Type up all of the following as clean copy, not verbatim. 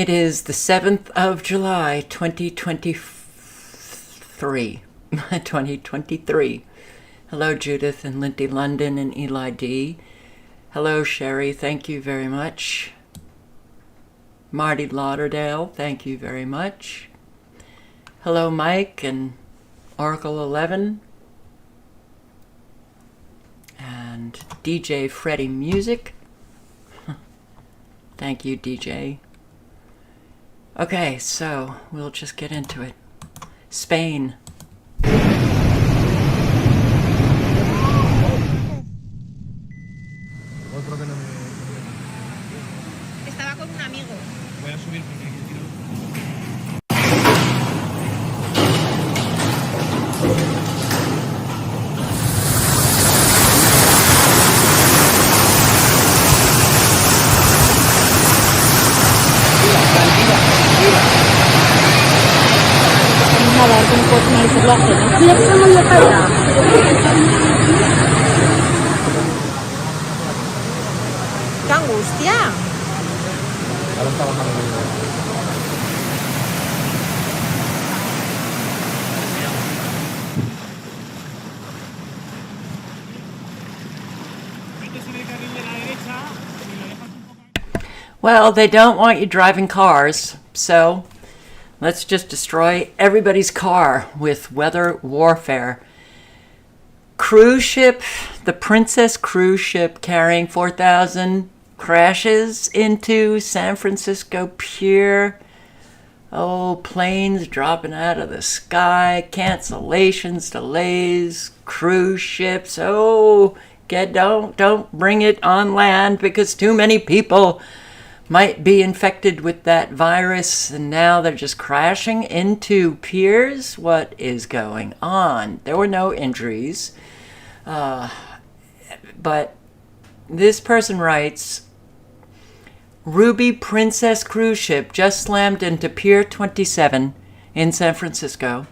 It is the 7th of July, 2023. 2023. Hello, Judith and Lindy London and Eli D. Hello, Sherry. Thank you very much. Marty Lauderdale. Thank you very much. Hello, Mike and Oracle 11. And DJ Freddie Music. Thank you, DJ. Okay, so we'll just get into it. Spain. Estaba con un amigo. Voy a subir porque aquí quiero. Mira que estamos de para. ¡Qué angustia! Ahora está bajando el video. Metes en el carril de la derecha y lo dejas un poco. Well, they don't want you driving cars, so let's just destroy everybody's car with weather warfare. Cruise ship, the Princess cruise ship carrying 4,000 crashes into San Francisco Pier. Oh, planes dropping out of the sky, cancellations, delays, cruise ships. Oh, don't bring it on land because too many people might be infected with that virus, and now they're just crashing into piers. What is going on? There were no injuries. But this person writes, Ruby Princess cruise ship just slammed into Pier 27 in San Francisco.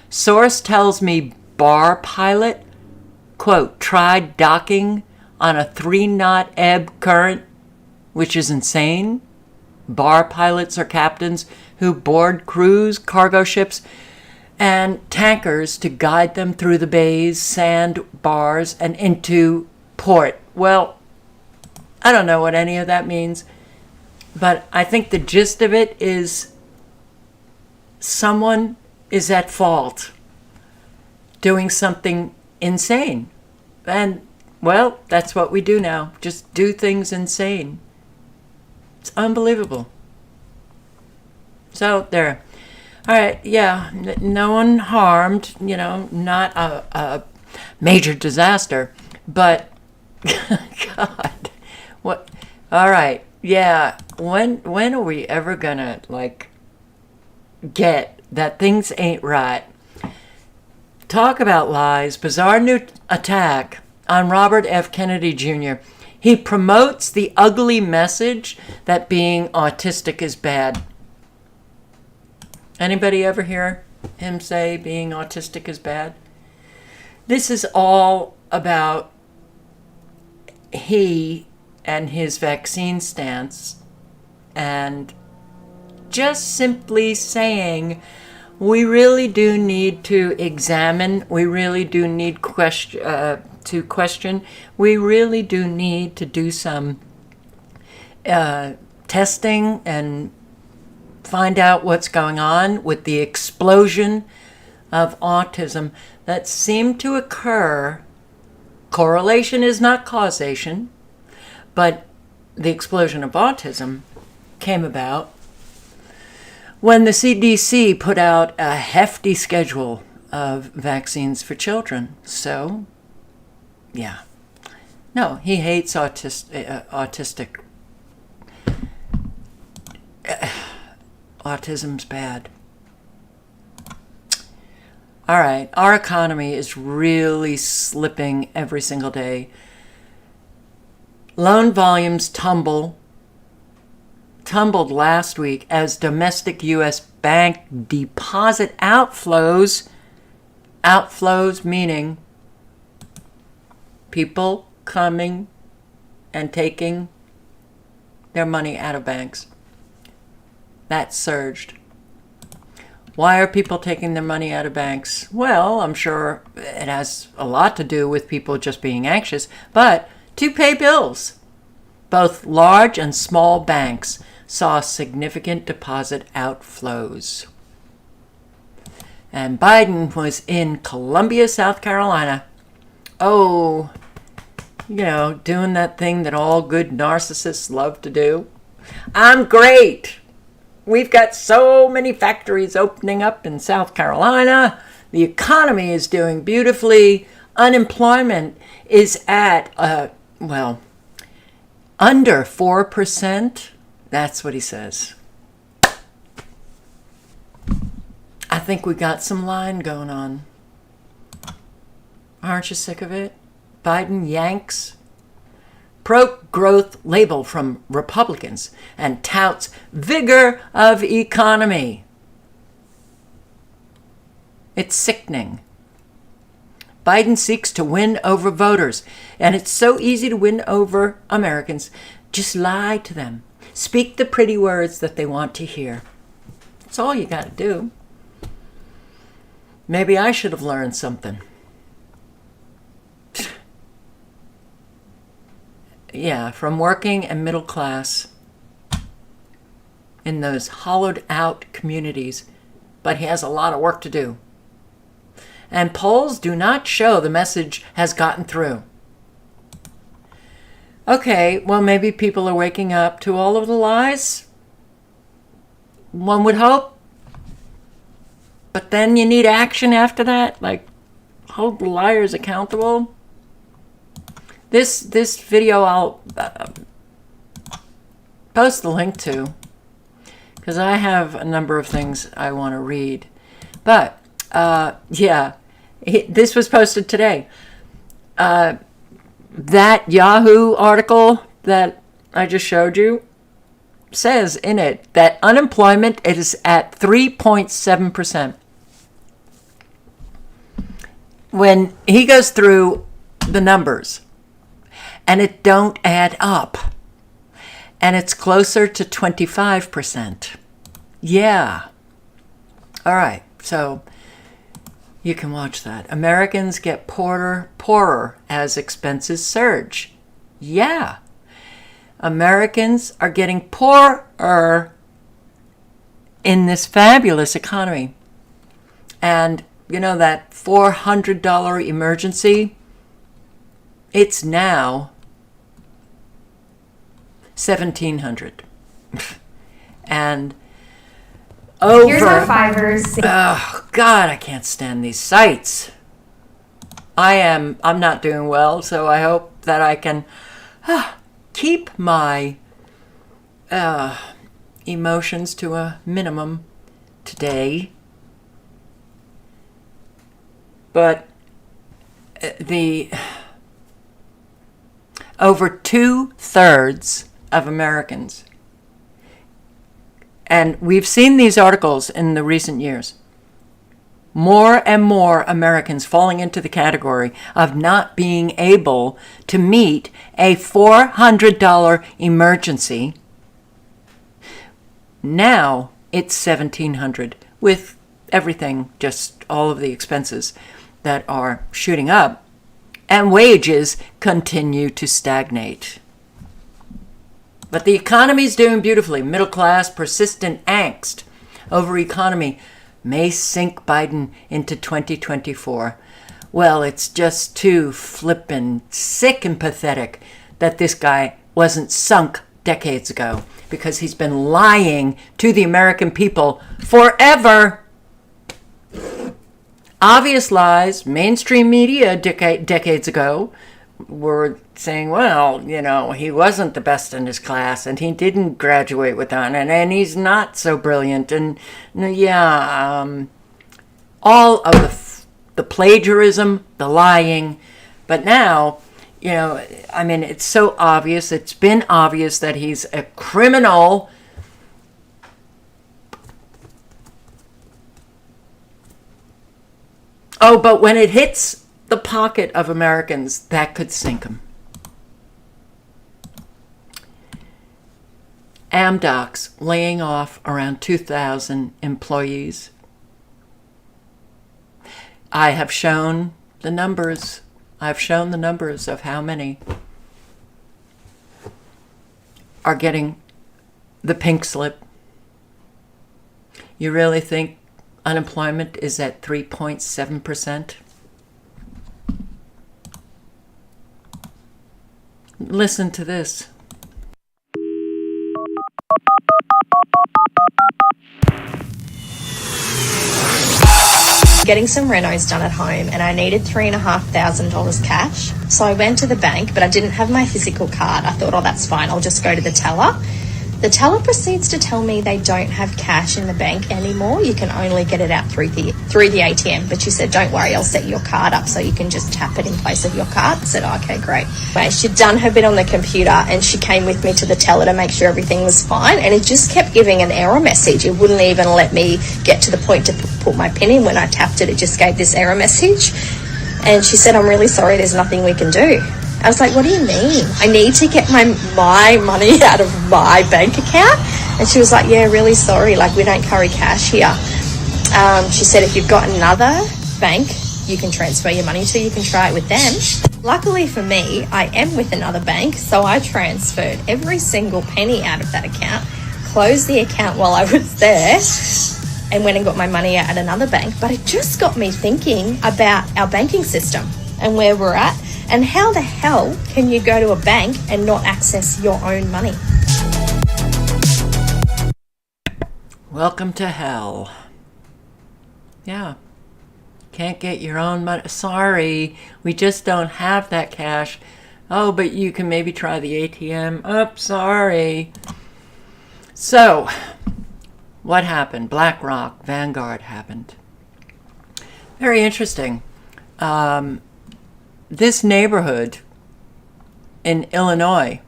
Source tells me bar pilot, quote, tried docking on a 3-knot ebb current, which is insane. Bar pilots are captains who board cruise cargo ships and tankers to guide them through the bays, sand bars, and into port. Well, I don't know what any of that means, but I think the gist of it is someone is at fault doing something insane. And, well, that's what we do now. Just do things insane. It's unbelievable. So, there. All right, yeah, no one harmed, not a major disaster, but, God, what, all right, yeah, when are we ever gonna, get that things ain't right? Talk about lies. Bizarre new attack on Robert F. Kennedy Jr. He promotes the ugly message that being autistic is bad. Anybody ever hear him say being autistic is bad? This is all about he and his vaccine stance and just simply saying we really do need to examine, we really do need to question, we really do need to do some testing and find out what's going on with the explosion of autism that seemed to occur. Correlation is not causation, but the explosion of autism came about when the CDC put out a hefty schedule of vaccines for children. So, yeah. No, he hates autistic. Autism's bad. All right, our economy is really slipping every single day. Loan volumes tumbled last week as domestic U.S. bank deposit outflows meaning people coming and taking their money out of banks. that surged. Why are people taking their money out of banks? Well, I'm sure it has a lot to do with people just being anxious, but to pay bills. Both large and small banks saw significant deposit outflows. And Biden was in Columbia, South Carolina. Oh, doing that thing that all good narcissists love to do. I'm great. We've got so many factories opening up in South Carolina. The economy is doing beautifully. Unemployment is at, under 4%. That's what he says. I think we got some lying going on. Aren't you sick of it? Biden yanks pro-growth label from Republicans and touts vigor of economy. It's sickening. Biden seeks to win over voters, and it's so easy to win over Americans. Just lie to them. Speak the pretty words that they want to hear. That's all you got to do. Maybe I should have learned something. Yeah, from working and middle class in those hollowed out communities, but he has a lot of work to do. And polls do not show the message has gotten through. Okay, well, maybe people are waking up to all of the lies. One would hope. But then you need action after that, like hold the liars accountable. This video I'll post the link to, because I have a number of things I want to read. But, this was posted today. That Yahoo article that I just showed you says in it that unemployment is at 3.7%. When he goes through the numbers, and it don't add up. And it's closer to 25%. Yeah. All right. So you can watch that. Americans get poorer as expenses surge. Yeah. Americans are getting poorer in this fabulous economy. And that $400 emergency, it's now $1,700. And over. Here's our fivers. Oh God, I can't stand these sites. I'm not doing well, so I hope that I can keep my emotions to a minimum today. But over 2/3 of Americans, and we've seen these articles in the recent years, more and more Americans falling into the category of not being able to meet a $400 emergency. Now it's $1,700 with everything, just all of the expenses that are shooting up, and wages continue to stagnate. But the economy's doing beautifully. Middle class, persistent angst over economy may sink Biden into 2024. Well, it's just too flippin' sick and pathetic that this guy wasn't sunk decades ago, because he's been lying to the American people forever. Obvious lies. Mainstream media decades ago were saying, well, he wasn't the best in his class, and he didn't graduate with honor, and he's not so brilliant, and all of the plagiarism, the lying. But now, it's so obvious. It's been obvious that he's a criminal. Oh, but when it hits the pocket of Americans, that could sink them. Amdocs laying off around 2,000 employees. I have shown the numbers. I've shown the numbers of how many are getting the pink slip. You really think unemployment is at 3.7%? Listen to this. Getting some renos done at home and I needed $3,500 cash. So I went to the bank, but I didn't have my physical card. I thought, oh, that's fine. I'll just go to the teller. The teller proceeds to tell me they don't have cash in the bank anymore. You can only get it out through the ATM. But she said, don't worry, I'll set your card up so you can just tap it in place of your card. I said, oh, okay, great. But she'd done her bit on the computer and she came with me to the teller to make sure everything was fine. And it just kept giving an error message. It wouldn't even let me get to the point to put my PIN in. When I tapped it, it just gave this error message. And she said, I'm really sorry, there's nothing we can do. I was like, what do you mean? I need to get my money out of my bank account? And she was like, yeah, really sorry. Like, we don't carry cash here. She said, if you've got another bank you can transfer your money to, you can try it with them. Luckily for me, I am with another bank. So I transferred every single penny out of that account, closed the account while I was there, and went and got my money out at another bank. But it just got me thinking about our banking system and where we're at. And how the hell can you go to a bank and not access your own money? Welcome to hell. Yeah. Can't get your own money. Sorry, we just don't have that cash. Oh, but you can maybe try the ATM. Oh, sorry. So, what happened? BlackRock, Vanguard happened. Very interesting. This neighborhood in Illinois.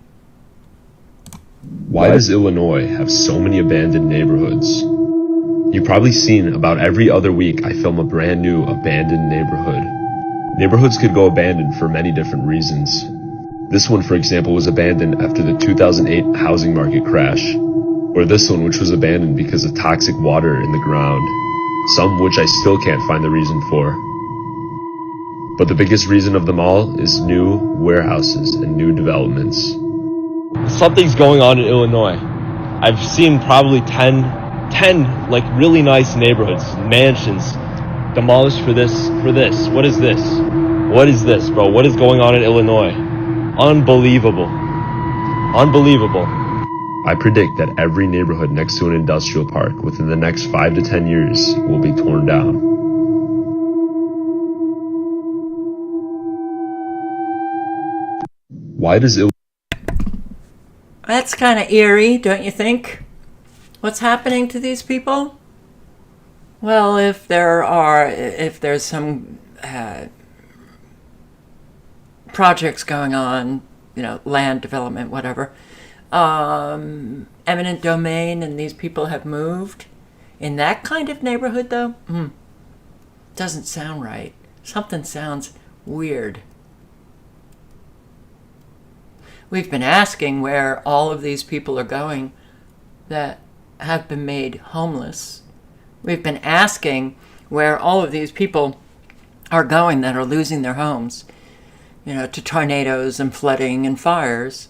Why does Illinois have so many abandoned neighborhoods? You've probably seen about every other week I film a brand new abandoned neighborhood. Neighborhoods could go abandoned for many different reasons. This one, for example, was abandoned after the 2008 housing market crash. Or this one, which was abandoned because of toxic water in the ground. Some which I still can't find the reason for. But the biggest reason of them all is new warehouses and new developments. Something's going on in Illinois. I've seen probably 10 like really nice neighborhoods, mansions, demolished for this. What is this? What is this, bro? What is going on in Illinois? Unbelievable. Unbelievable. I predict that every neighborhood next to an industrial park within the next 5 to 10 years will be torn down. Why does That's kind of eerie, don't you think? What's happening to these people? Well, if there's some projects going on, land development, whatever, eminent domain, and these people have moved in that kind of neighborhood, though, doesn't sound right. Something sounds weird. We've been asking where all of these people are going that have been made homeless. We've been asking where all of these people are going that are losing their homes, to tornadoes and flooding and fires.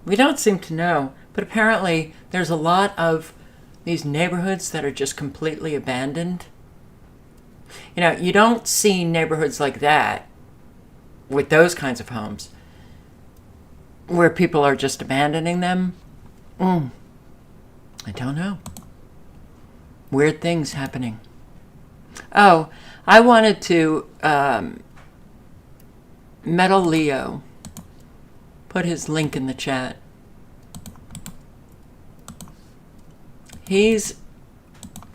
We don't seem to know, but apparently there's a lot of these neighborhoods that are just completely abandoned. You don't see neighborhoods like that with those kinds of homes where people are just abandoning them. I don't know. Weird things happening. Oh, I wanted to Metal Leo put his link in the chat. He's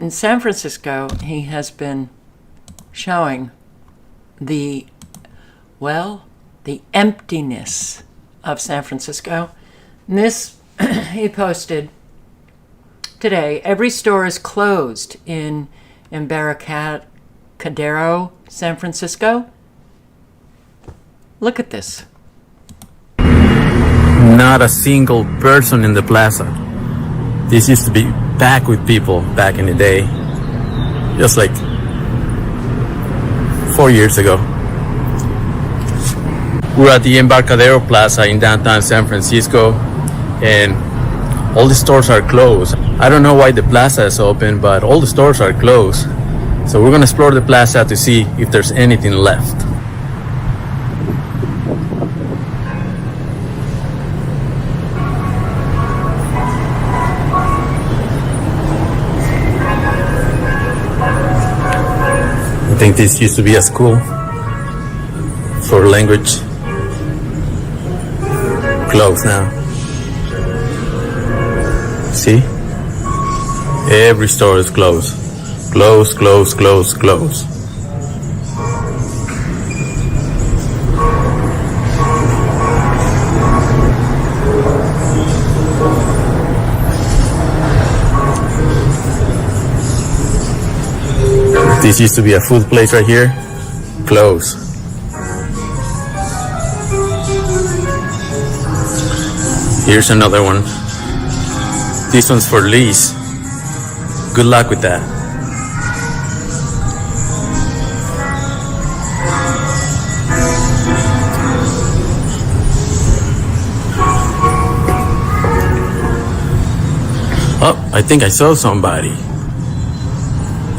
in San Francisco. He has been showing the emptiness of San Francisco. And this he posted today. Every store is closed in Embarcadero, San Francisco. Look at this. Not a single person in the plaza. This used to be packed with people back in the day. Just like 4 years ago. We're at the Embarcadero Plaza in downtown San Francisco, and all the stores are closed. I don't know why the plaza is open, but all the stores are closed. So we're gonna explore the plaza to see if there's anything left. I think this used to be a school for language. Closed now. See? Every store is closed. Closed, closed, closed, closed. This used to be a food place right here. Closed. Here's another one. This one's for lease. Good luck with that. Oh, I think I saw somebody.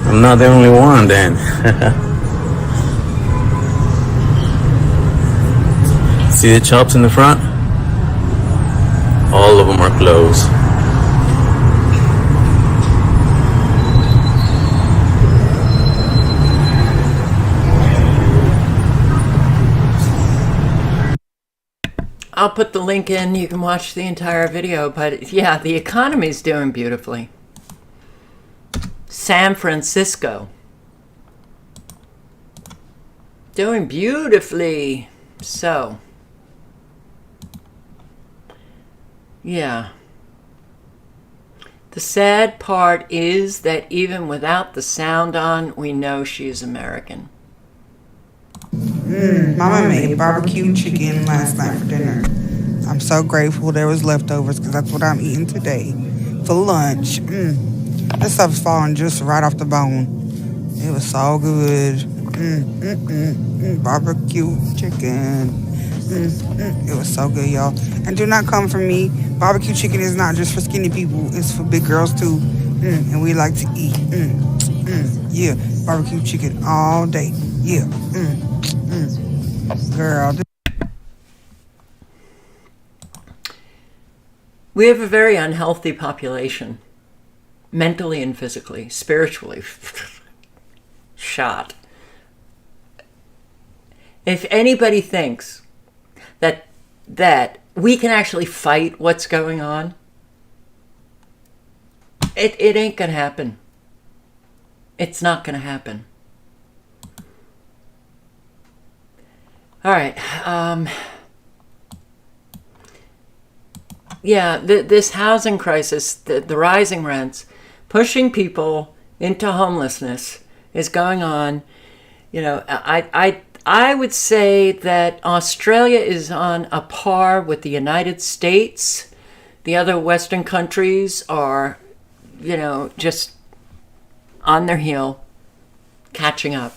I'm not the only one then. See the shops in the front? All of them are closed. I'll put the link in. You can watch the entire video. But yeah, the economy's doing beautifully. San Francisco. Doing beautifully. So, yeah. The sad part is that even without the sound on, we know she's American. Mama made barbecue chicken last night for dinner. I'm so grateful there was leftovers because that's what I'm eating today for lunch. This stuff's falling just right off the bone. It was so good. Barbecue chicken. It was so good, y'all. And do not come for me. Barbecue chicken is not just for skinny people. It's for big girls too. And we like to eat. Yeah, barbecue chicken all day. Yeah. Girl. We have a very unhealthy population. Mentally and physically, spiritually. Shot. If anybody thinks that we can actually fight what's going on, it ain't gonna happen. It's not gonna happen. All right. Yeah, this housing crisis, the rising rents, pushing people into homelessness is going on. You know, I would say that Australia is on a par with the United States. The other Western countries are, you know, just on their heel, catching up.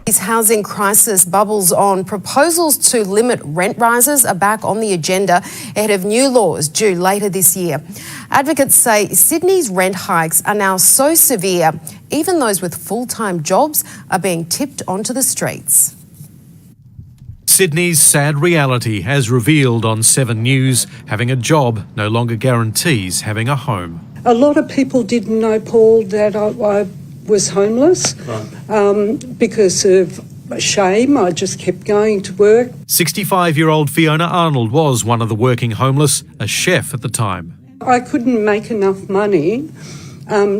This housing crisis bubbles on. Proposals to limit rent rises are back on the agenda ahead of new laws due later this year. Advocates say Sydney's rent hikes are now so severe, even those with full-time jobs are being tipped onto the streets. Sydney's sad reality has revealed on 7 News, having a job no longer guarantees having a home. A lot of people didn't know, Paul, that I was homeless because of shame. I just kept going to work. 65-year-old Fiona Arnold was one of the working homeless, a chef at the time. I couldn't make enough money Or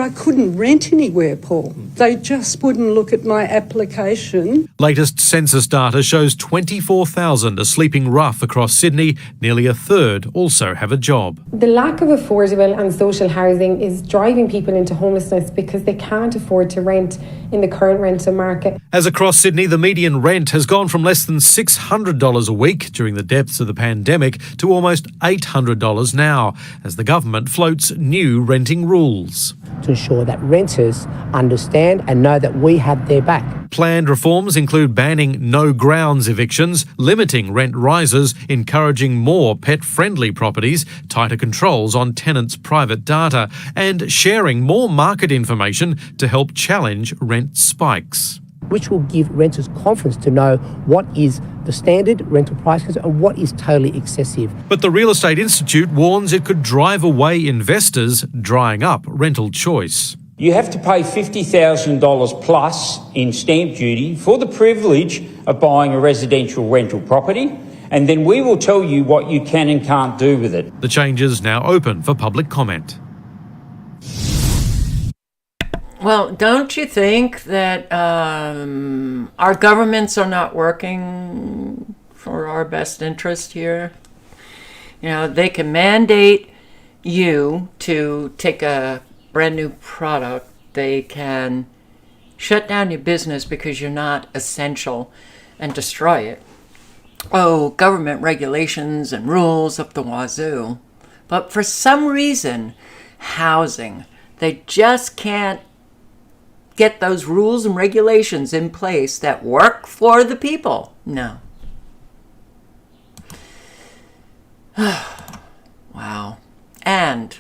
I couldn't rent anywhere, Paul. They just wouldn't look at my application. Latest census data shows 24,000 are sleeping rough across Sydney. Nearly a third also have a job. The lack of affordable and social housing is driving people into homelessness because they can't afford to rent in the current rental market. As across Sydney, the median rent has gone from less than $600 a week during the depths of the pandemic to almost $800 now, as the government floats new renting rules. To ensure that renters understand and know that we have their back. Planned reforms include banning no grounds evictions, limiting rent rises, encouraging more pet-friendly properties, tighter controls on tenants' private data, and sharing more market information to help challenge rent spikes. Which will give renters confidence to know what is the standard rental prices and what is totally excessive. But the Real Estate Institute warns it could drive away investors, drying up rental choice. You have to pay $50,000 plus in stamp duty for the privilege of buying a residential rental property, and then we will tell you what you can and can't do with it. The changes now open for public comment. Well, don't you think that our governments are not working for our best interest here? You know, they can mandate you to take a brand new product. They can shut down your business because you're not essential and destroy it. Oh, government regulations and rules up the wazoo. But for some reason, housing, they just can't get those rules and regulations in place that work for the people. No. Wow. And,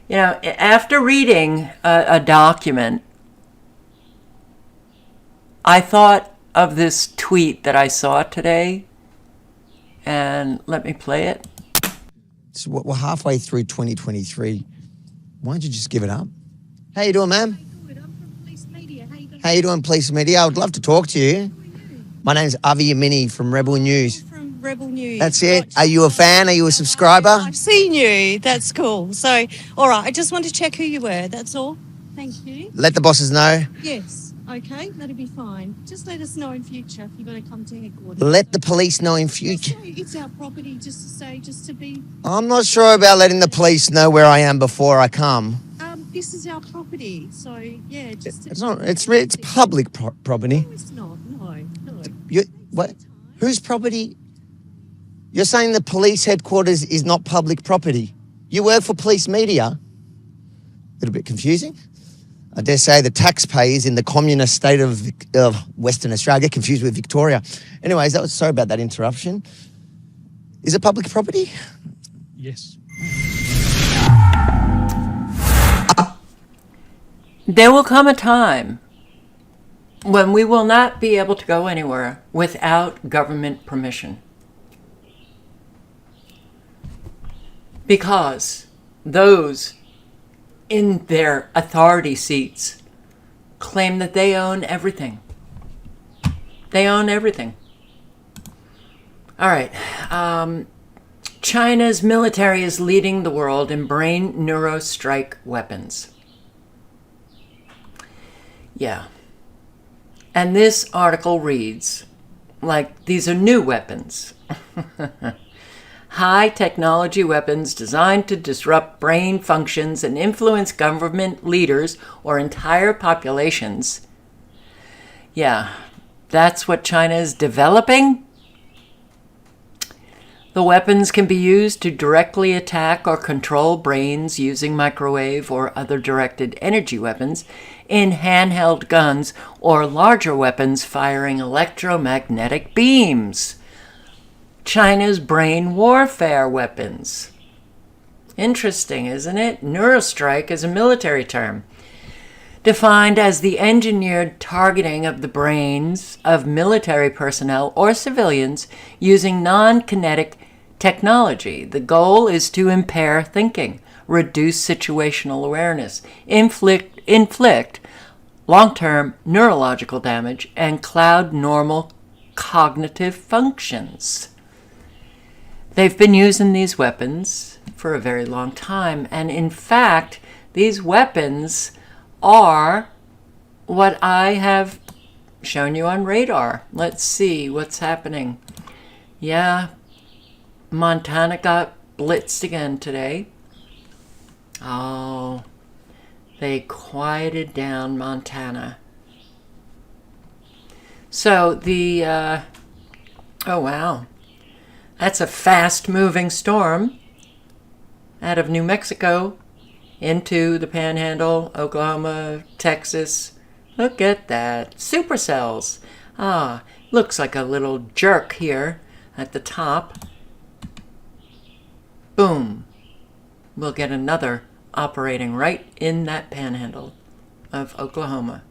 you know, after reading a document, I thought of this tweet that I saw today, and let me play it. So we're halfway through 2023. Why don't you just give it up? How you doing, ma'am? How you doing, Police Media? I would love to talk to you. My name's Avi Yamini from Rebel News. From Rebel News. That's it. Are you a fan? Are you a subscriber? I've seen you. That's cool. So, all right, I just want to check who you were. That's all. Thank you. Let the bosses know. Yes. Okay, that'll be fine. Just let us know in future if you're going to come to headquarters. Let the police know in future. It's our property, just to say, just to be. I'm not sure about letting the police know where I am before I come. This is our property, so yeah. Just It's not. It's public property. No, it's not. No. What? Whose property? You're saying the police headquarters is not public property. You work for Police Media. A little bit confusing. I dare say the taxpayers in the communist state of Western Australia, confused with Victoria. Anyways, sorry about that interruption. Is it public property? Yes. There will come a time when we will not be able to go anywhere without government permission. Because those in their authority seats claim that they own everything. They own everything. All right. China's military is leading the world in brain neurostrike weapons. Yeah. And this article reads, like, these are new weapons. High technology weapons designed to disrupt brain functions and influence government leaders or entire populations. Yeah, that's what China is developing. The weapons can be used to directly attack or control brains using microwave or other directed energy weapons in handheld guns or larger weapons firing electromagnetic beams. China's brain warfare weapons. Interesting, isn't it? Neurostrike is a military term, defined as the engineered targeting of the brains of military personnel or civilians using non-kinetic technology. The goal is to impair thinking, reduce situational awareness, inflict long-term neurological damage, and cloud normal cognitive functions. They've been using these weapons for a very long time. And in fact, these weapons are what I have shown you on radar. Let's see what's happening. Yeah, Montana got blitzed again today. Oh, they quieted down Montana. So the, oh wow, that's a fast-moving storm out of New Mexico into the Panhandle, Oklahoma, Texas. Look at that, supercells. Ah, looks like a little jerk here at the top. Boom. We'll get another operating right in that Panhandle of Oklahoma.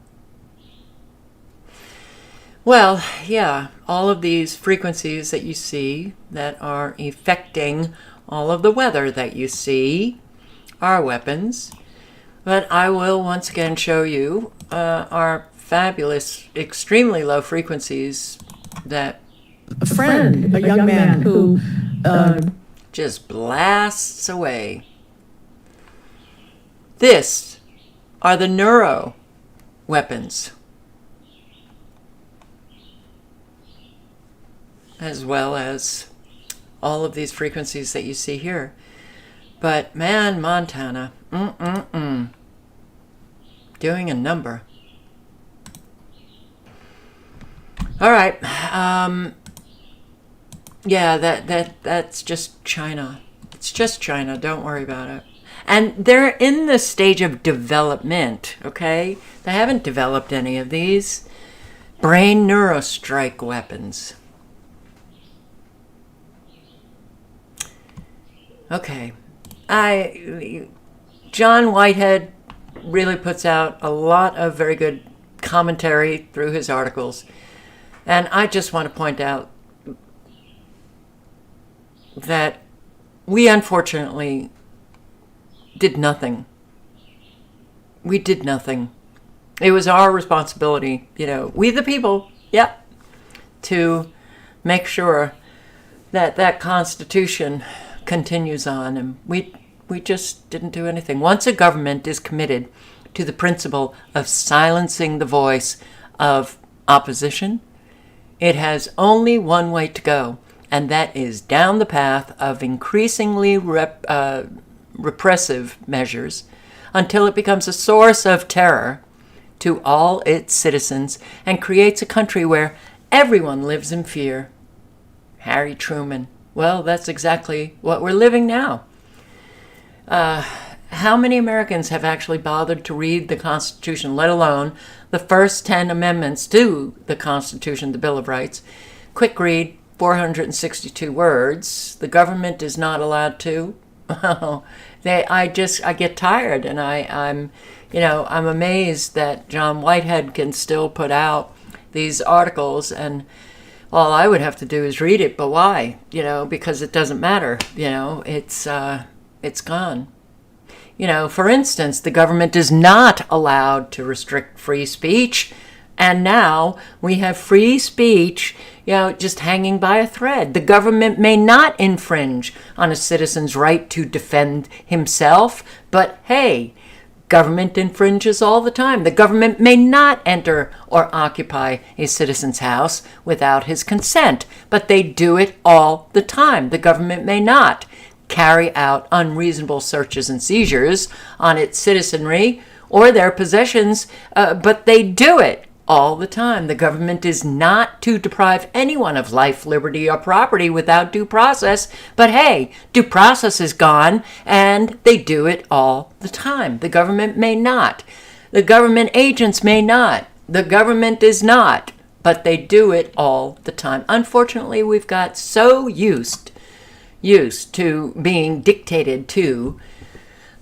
Well, yeah, all of these frequencies that you see that are affecting all of the weather that you see are weapons. But I will once again show you our fabulous, extremely low frequencies that A young man who just blasts away. This are the neuro weapons, as well as all of these frequencies that you see here. But man, Montana, doing a number. All right, yeah, that's just China. It's just China. Don't worry about it. And they're in the stage of development. Okay, they haven't developed any of these brain neurostrike weapons. Okay, John Whitehead really puts out a lot of very good commentary through his articles, and I just want to point out that we unfortunately did nothing. We did nothing. It was our responsibility, we the people, to make sure that that Constitution continues on, and we just didn't do anything. Once a government is committed to the principle of silencing the voice of opposition, it has only one way to go, and that is down the path of increasingly repressive measures until it becomes a source of terror to all its citizens and creates a country where everyone lives in fear. Harry Truman. Well, that's exactly what we're living now. How many Americans have actually bothered to read the Constitution, let alone the first 10 amendments to the Constitution, the Bill of Rights? Quick read, 462 words. The government is not allowed to. I get tired, and I'm amazed that John Whitehead can still put out these articles, and all I would have to do is read it. But why? Because it doesn't matter. It's gone. For instance, the government is not allowed to restrict free speech, and now we have free speech, just hanging by a thread. The government may not infringe on a citizen's right to defend himself, but hey, government infringes all the time. The government may not enter or occupy a citizen's house without his consent, but they do it all the time. The government may not carry out unreasonable searches and seizures on its citizenry or their possessions, but they do it all the time. The government is not to deprive anyone of life, liberty, or property without due process, but hey, due process is gone, and they do it all the time. The government may not. The government agents may not. The government is not, but they do it all the time. Unfortunately, we've got so used to being dictated to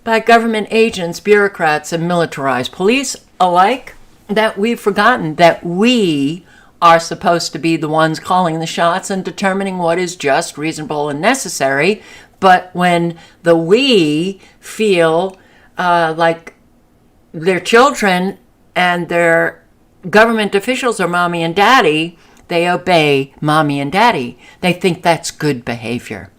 by government agents, bureaucrats, and militarized police alike that we've forgotten that we are supposed to be the ones calling the shots and determining what is just, reasonable, and necessary. But when the we feel like their children and their government officials are mommy and daddy, they obey mommy and daddy. They think that's good behavior.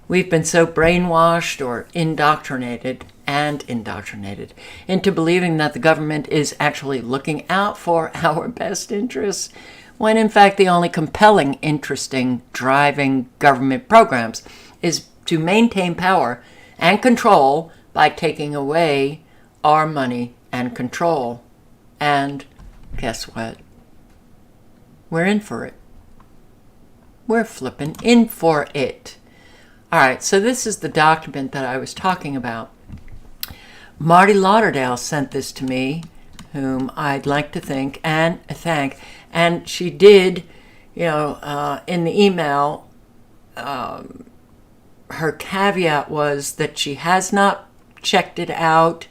We've been so brainwashed or indoctrinated into believing that the government is actually looking out for our best interests, when in fact the only compelling, interesting, driving government programs is to maintain power and control by taking away our money and control. And guess what? We're in for it. We're flipping in for it. All right, so this is the document that I was talking about. Marty Lauderdale sent this to me, whom I'd like to thank. And she did, in the email, her caveat was that she has not checked it out.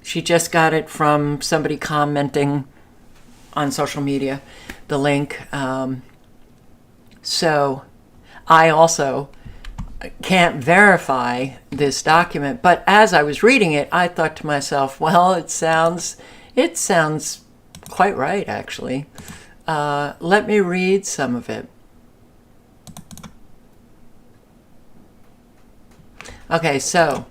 She just got it from somebody commenting on social media, the link. So I also can't verify this document, but as I was reading it, I thought to myself, well, it sounds quite right, actually. Let me read some of it. Okay, so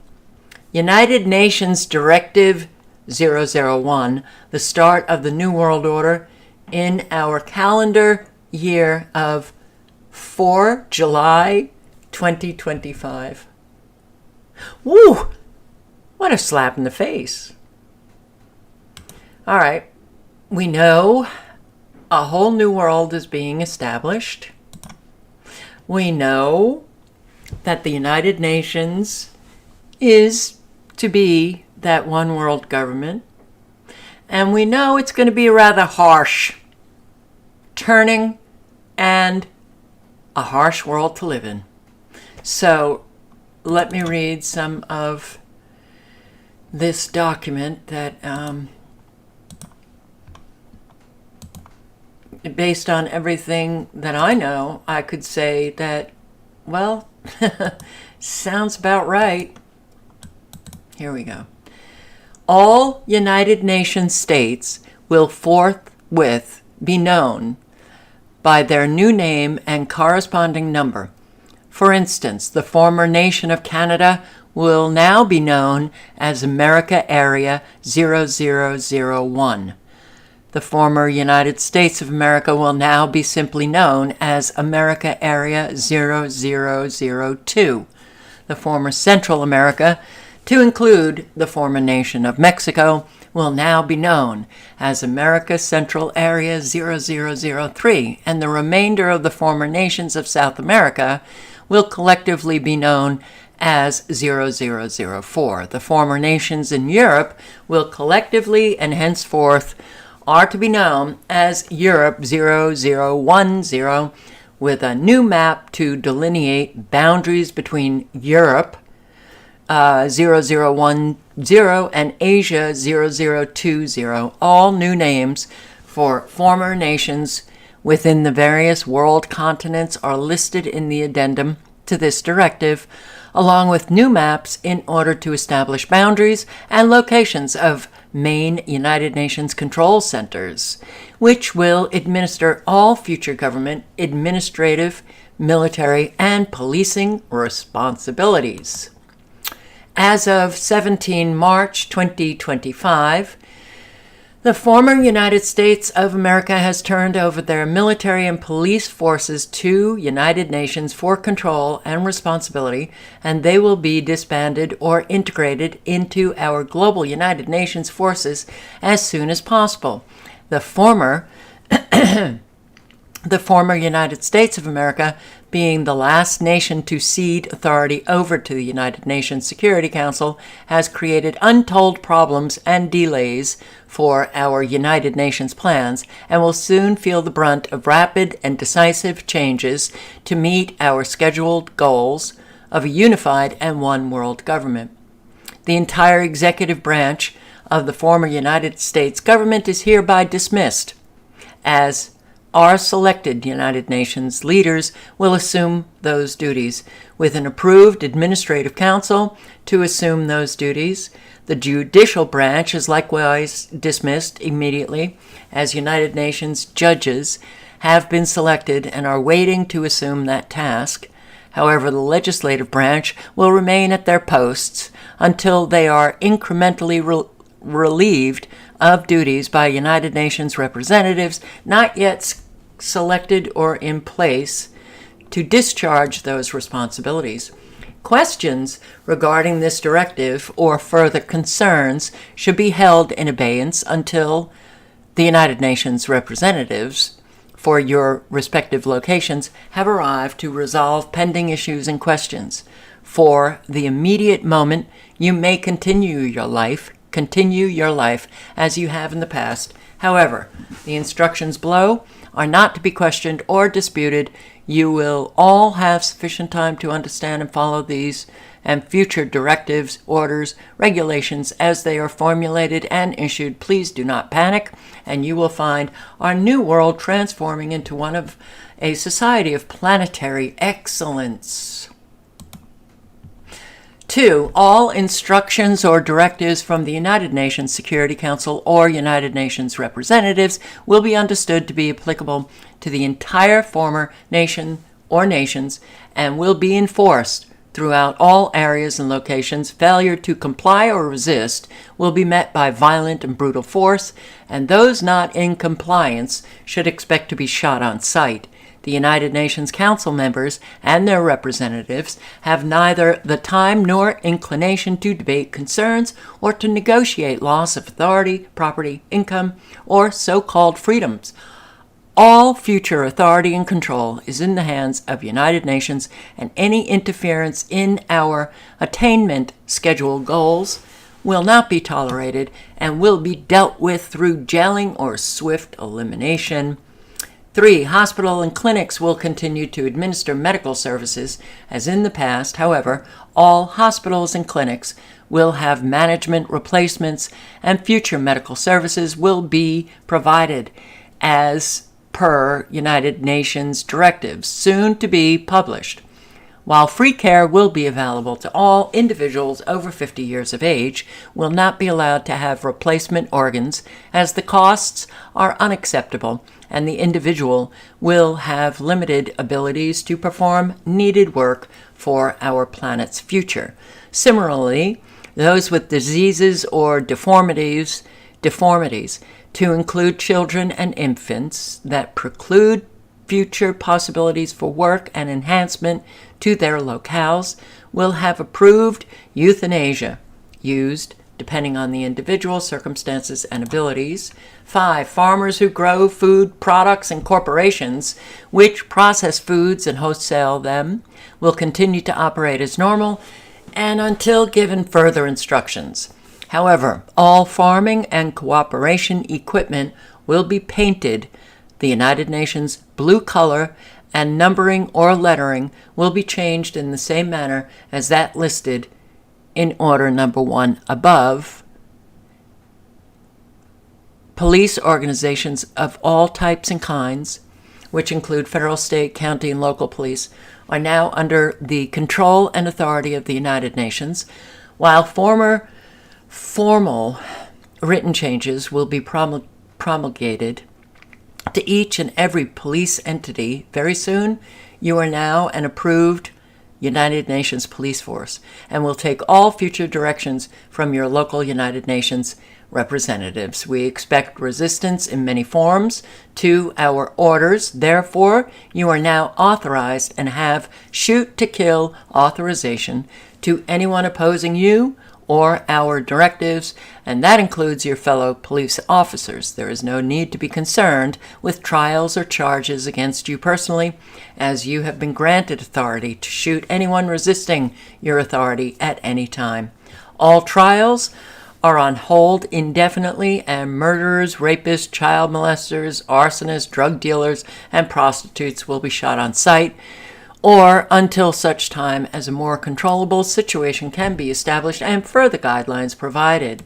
United Nations Directive 001, the start of the New World Order in our calendar year of 4 July 2025. Woo! What a slap in the face. All right, we know a whole new world is being established. We know that the United Nations is to be that one world government. And we know it's going to be a rather harsh turning and a harsh world to live in. So let me read some of this document that, based on everything that I know, I could say that, well, sounds about right. Here we go. All United Nations states will forthwith be known by their new name and corresponding number. For instance, the former nation of Canada will now be known as America Area 0001. The former United States of America will now be simply known as America Area 0002. The former Central America, to include the former nation of Mexico, will now be known as America Central Area 0003, and the remainder of the former nations of South America will collectively be known as 0004. The former nations in Europe will collectively and henceforth are to be known as Europe 0010, with a new map to delineate boundaries between Europe 0010 and Asia 0020, all new names for former nations within the various world continents are listed in the addendum to this directive, along with new maps in order to establish boundaries and locations of main United Nations control centers, which will administer all future government, administrative, military, and policing responsibilities. As of 17 March 2025, the former United States of America has turned over their military and police forces to United Nations for control and responsibility, and they will be disbanded or integrated into our global United Nations forces as soon as possible. The former United States of America, being the last nation to cede authority over to the United Nations Security Council, has created untold problems and delays for our United Nations plans and will soon feel the brunt of rapid and decisive changes to meet our scheduled goals of a unified and one world government. The entire executive branch of the former United States government is hereby dismissed, as our selected United Nations leaders will assume those duties, with an approved administrative council to assume those duties. The judicial branch is likewise dismissed immediately, as United Nations judges have been selected and are waiting to assume that task. However, the legislative branch will remain at their posts until they are incrementally relieved of duties by United Nations representatives not yet selected or in place to discharge those responsibilities. Questions regarding this directive or further concerns should be held in abeyance until the United Nations representatives for your respective locations have arrived to resolve pending issues and questions. For the immediate moment, you may continue your life as you have in the past. However, the instructions below are not to be questioned or disputed. You will all have sufficient time to understand and follow these and future directives, orders, regulations as they are formulated and issued. Please do not panic, and you will find our new world transforming into one of a society of planetary excellence. 2. All instructions or directives from the United Nations Security Council or United Nations representatives will be understood to be applicable to the entire former nation or nations and will be enforced throughout all areas and locations. Failure to comply or resist will be met by violent and brutal force, and those not in compliance should expect to be shot on sight. The United Nations Council members and their representatives have neither the time nor inclination to debate concerns or to negotiate loss of authority, property, income, or so-called freedoms. All future authority and control is in the hands of United Nations, and any interference in our attainment schedule goals will not be tolerated and will be dealt with through jailing or swift elimination. 3. Hospital and clinics will continue to administer medical services as in the past. However, all hospitals and clinics will have management replacements, and future medical services will be provided as per United Nations directives, soon to be published. While free care will be available to all, individuals over 50 years of age will not be allowed to have replacement organs as the costs are unacceptable and the individual will have limited abilities to perform needed work for our planet's future. Similarly, those with diseases or deformities, to include children and infants, that preclude future possibilities for work and enhancement to their locales, will have approved euthanasia used depending on the individual circumstances and abilities. 5. Farmers who grow food products and corporations which process foods and wholesale them will continue to operate as normal and until given further instructions. However, all farming and cooperation equipment will be painted the United Nations blue color, and numbering or lettering will be changed in the same manner as that listed in order number 1 above. Police organizations of all types and kinds, which include federal, state, county, and local police, are now under the control and authority of the United Nations, while formal written changes will be promulgated to each and every police entity very soon. You are now an approved United Nations police force and will take all future directions from your local United Nations representatives. We expect resistance in many forms to our orders. Therefore, you are now authorized and have shoot to kill authorization to anyone opposing you or our directives, and that includes your fellow police officers. There is no need to be concerned with trials or charges against you personally, as you have been granted authority to shoot anyone resisting your authority at any time. All trials are on hold indefinitely, and murderers, rapists, child molesters, arsonists, drug dealers, and prostitutes will be shot on sight, or until such time as a more controllable situation can be established and further guidelines provided.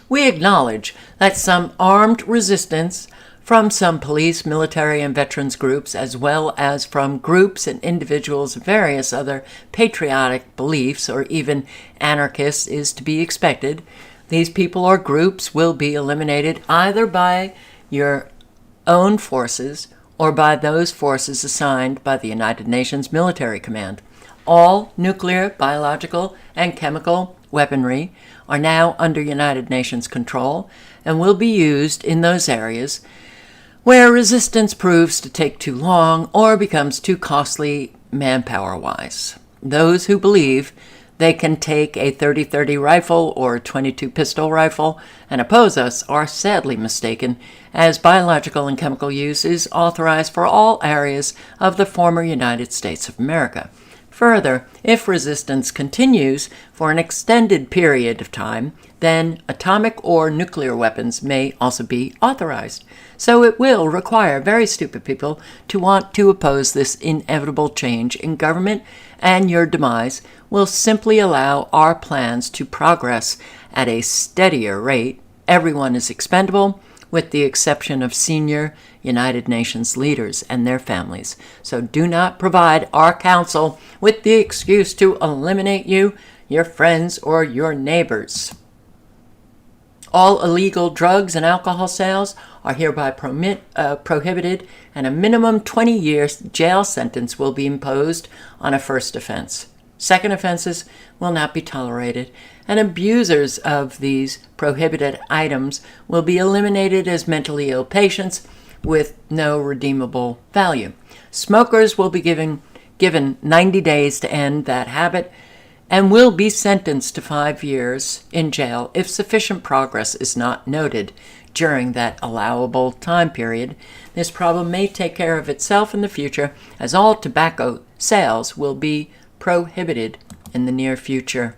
We acknowledge that some armed resistance from some police, military, and veterans groups, as well as from groups and individuals of various other patriotic beliefs or even anarchists, is to be expected. These people or groups will be eliminated either by your own forces or by those forces assigned by the United Nations Military Command. All nuclear, biological, and chemical weaponry are now under United Nations control and will be used in those areas where resistance proves to take too long or becomes too costly manpower-wise. Those who believe they can take a 30-30 rifle or 22 pistol rifle and oppose us are sadly mistaken, as biological and chemical use is authorized for all areas of the former United States of America. Further, if resistance continues for an extended period of time, then atomic or nuclear weapons may also be authorized. So it will require very stupid people to want to oppose this inevitable change in government, and your demise will simply allow our plans to progress at a steadier rate. Everyone is expendable, with the exception of senior United Nations leaders and their families. So do not provide our counsel with the excuse to eliminate you, your friends, or your neighbors. All illegal drugs and alcohol sales are hereby prohibited, and a minimum 20-year jail sentence will be imposed on a first offense. Second offenses will not be tolerated, and abusers of these prohibited items will be eliminated as mentally ill patients with no redeemable value. Smokers will be given 90 days to end that habit and will be sentenced to 5 years in jail if sufficient progress is not noted during that allowable time period. This problem may take care of itself in the future, as all tobacco sales will be prohibited in the near future.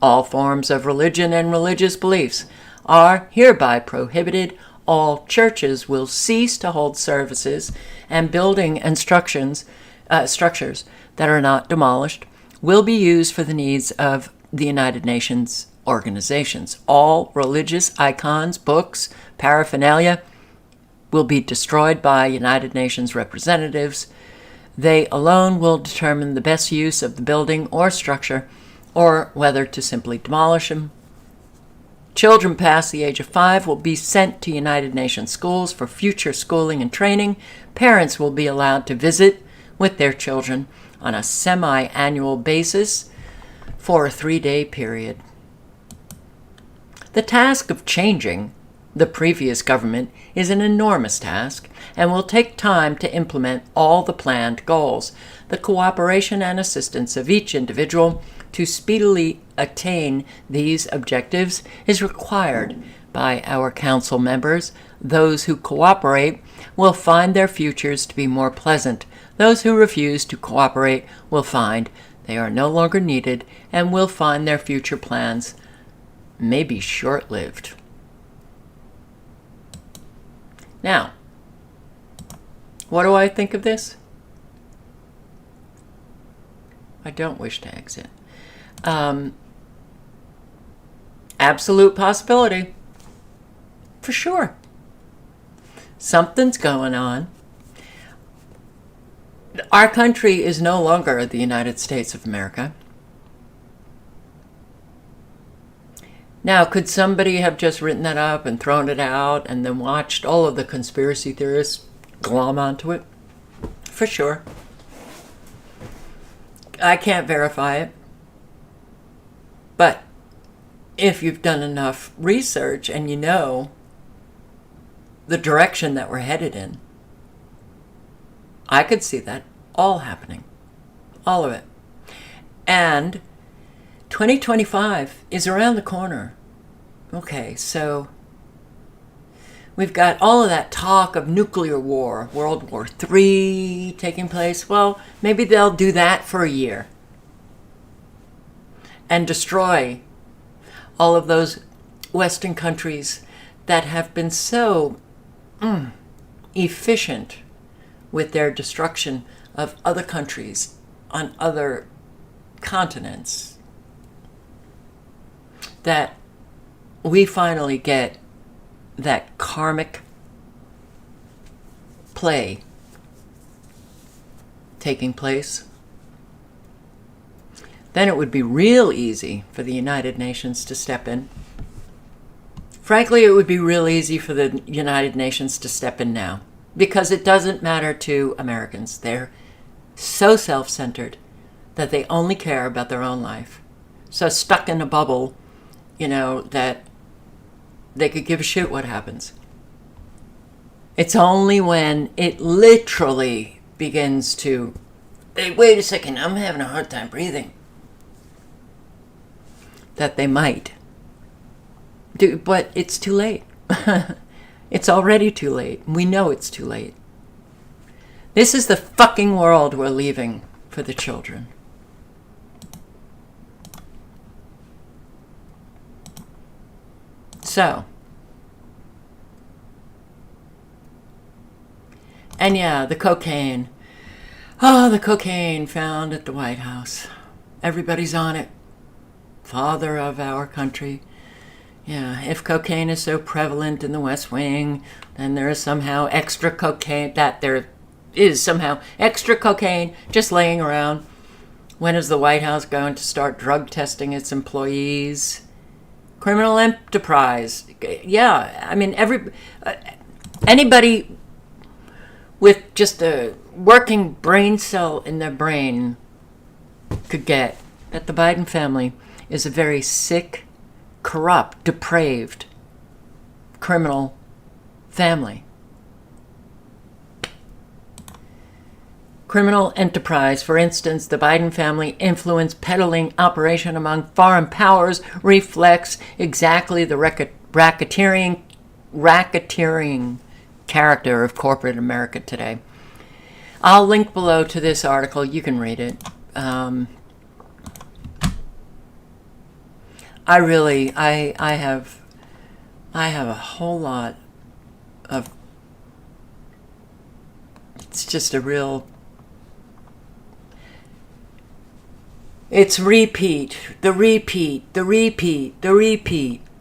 All forms of religion and religious beliefs are hereby prohibited. All churches will cease to hold services, and building and structures that are not demolished will be used for the needs of the United Nations organizations. All religious icons, books, paraphernalia will be destroyed by United Nations representatives. They alone will determine the best use of the building or structure, or whether to simply demolish them. Children past the age of 5 will be sent to United Nations schools for future schooling and training. Parents will be allowed to visit with their children on a semi-annual basis for a 3-day period. The task of changing the previous government is an enormous task and will take time to implement all the planned goals. The cooperation and assistance of each individual to speedily attain these objectives is required by our council members. Those who cooperate will find their futures to be more pleasant. Those who refuse to cooperate will find they are no longer needed and will find their future plans may be short-lived. Now, what do I think of this? I don't wish to exit. Absolute possibility. For sure. Something's going on. Our country is no longer the United States of America. Now, could somebody have just written that up and thrown it out and then watched all of the conspiracy theorists glom onto it? For sure. I can't verify it. But if you've done enough research and you know the direction that we're headed in, I could see that all happening. All of it. And 2025 is around the corner. Okay, so we've got all of that talk of nuclear war, World War III taking place. Well, maybe they'll do that for a year and destroy all of those Western countries that have been so efficient with their destruction of other countries on other continents, that we finally get that karmic play taking place. Then it would be real easy for the United Nations to step in. Frankly, it would be real easy for the United Nations to step in now. because it doesn't matter to Americans. They're so self-centered that they only care about their own life. So stuck in a bubble, that they could give a shit what happens. It's only when it literally begins to, hey, wait a second, I'm having a hard time breathing, that they might. But it's too late. It's already too late. We know it's too late. This is the fucking world we're leaving for the children. So, and yeah, the cocaine. Oh, the cocaine found at the White House. Everybody's on it. Father of our country. Yeah, if cocaine is so prevalent in the West Wing, then there is somehow extra cocaine, just laying around. When is the White House going to start drug testing its employees? Criminal enterprise. Yeah, I mean, anybody with just a working brain cell in their brain could get that the Biden family is a very sick, corrupt, depraved, criminal family. Criminal enterprise. For instance, the Biden family influence peddling operation among foreign powers reflects exactly the racketeering character of corporate America today. I'll link below to this article. You can read it. I have a whole lot of, it's just a real, it's repeat.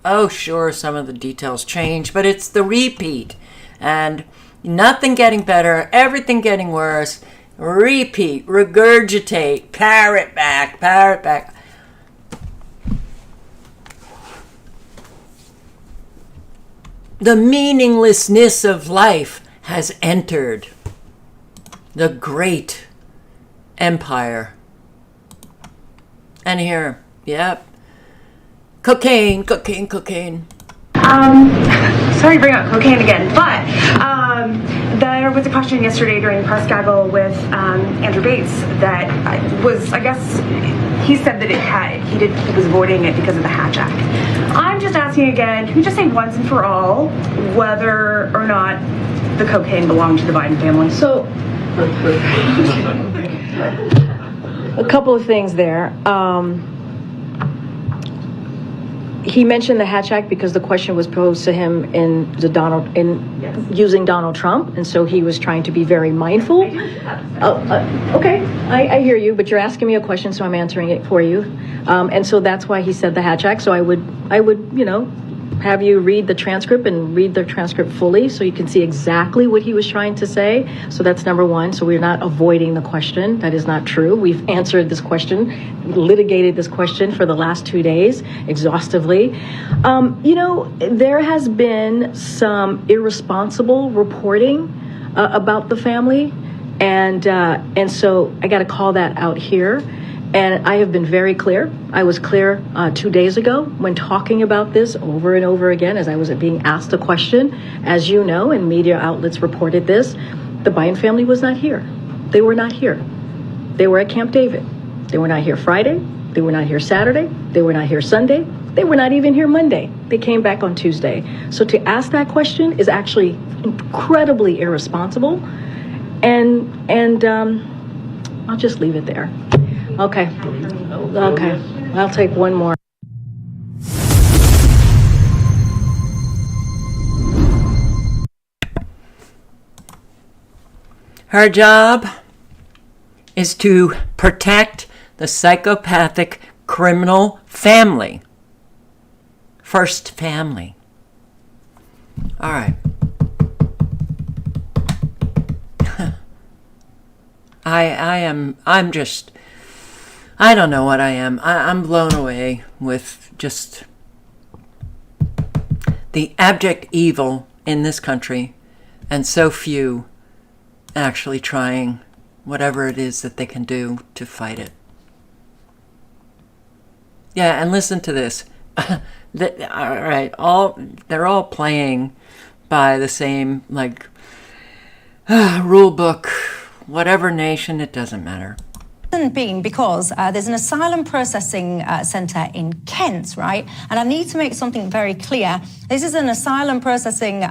Oh, sure, some of the details change, but it's the repeat. And nothing getting better, everything getting worse. Repeat, regurgitate, parrot back. The meaninglessness of life has entered the great empire. And here, yep, cocaine. Sorry to bring up cocaine again, but there was a question yesterday during the press gaggle with Andrew Bates that was, I guess, he said that he was avoiding it because of the Hatch Act. I'm just asking again, can you just say once and for all whether or not the cocaine belonged to the Biden family? So, a couple of things there. He mentioned the Hatch Act because the question was posed to him using Donald Trump, and so he was trying to be very mindful. Okay, I hear you, but you're asking me a question, so I'm answering it for you. And so that's why he said the Hatch Act. So I would, have you read the transcript and read the transcript fully so you can see exactly what he was trying to say. So that's number one. So we're not avoiding the question. That is not true. We've answered this question, litigated this question for the last 2 days exhaustively. There has been some irresponsible reporting about the family. And so I got to call that out here. And I have been very clear. I was clear 2 days ago when talking about this over and over again as I was being asked a question. As you know, and media outlets reported this, the Biden family was not here. They were not here. They were at Camp David. They were not here Friday. They were not here Saturday. They were not here Sunday. They were not even here Monday. They came back on Tuesday. So to ask that question is actually incredibly irresponsible. And I'll just leave it there. Okay. I'll take one more. Her job is to protect the psychopathic criminal family. First family. All right. I don't know what I am. I'm blown away with just the abject evil in this country and so few actually trying whatever it is that they can do to fight it. Yeah, and listen to this. All right, they're all playing by the same rule book, whatever nation, it doesn't matter. Been because there's an asylum processing centre in Kent, right? And I need to make something very clear. This is an asylum processing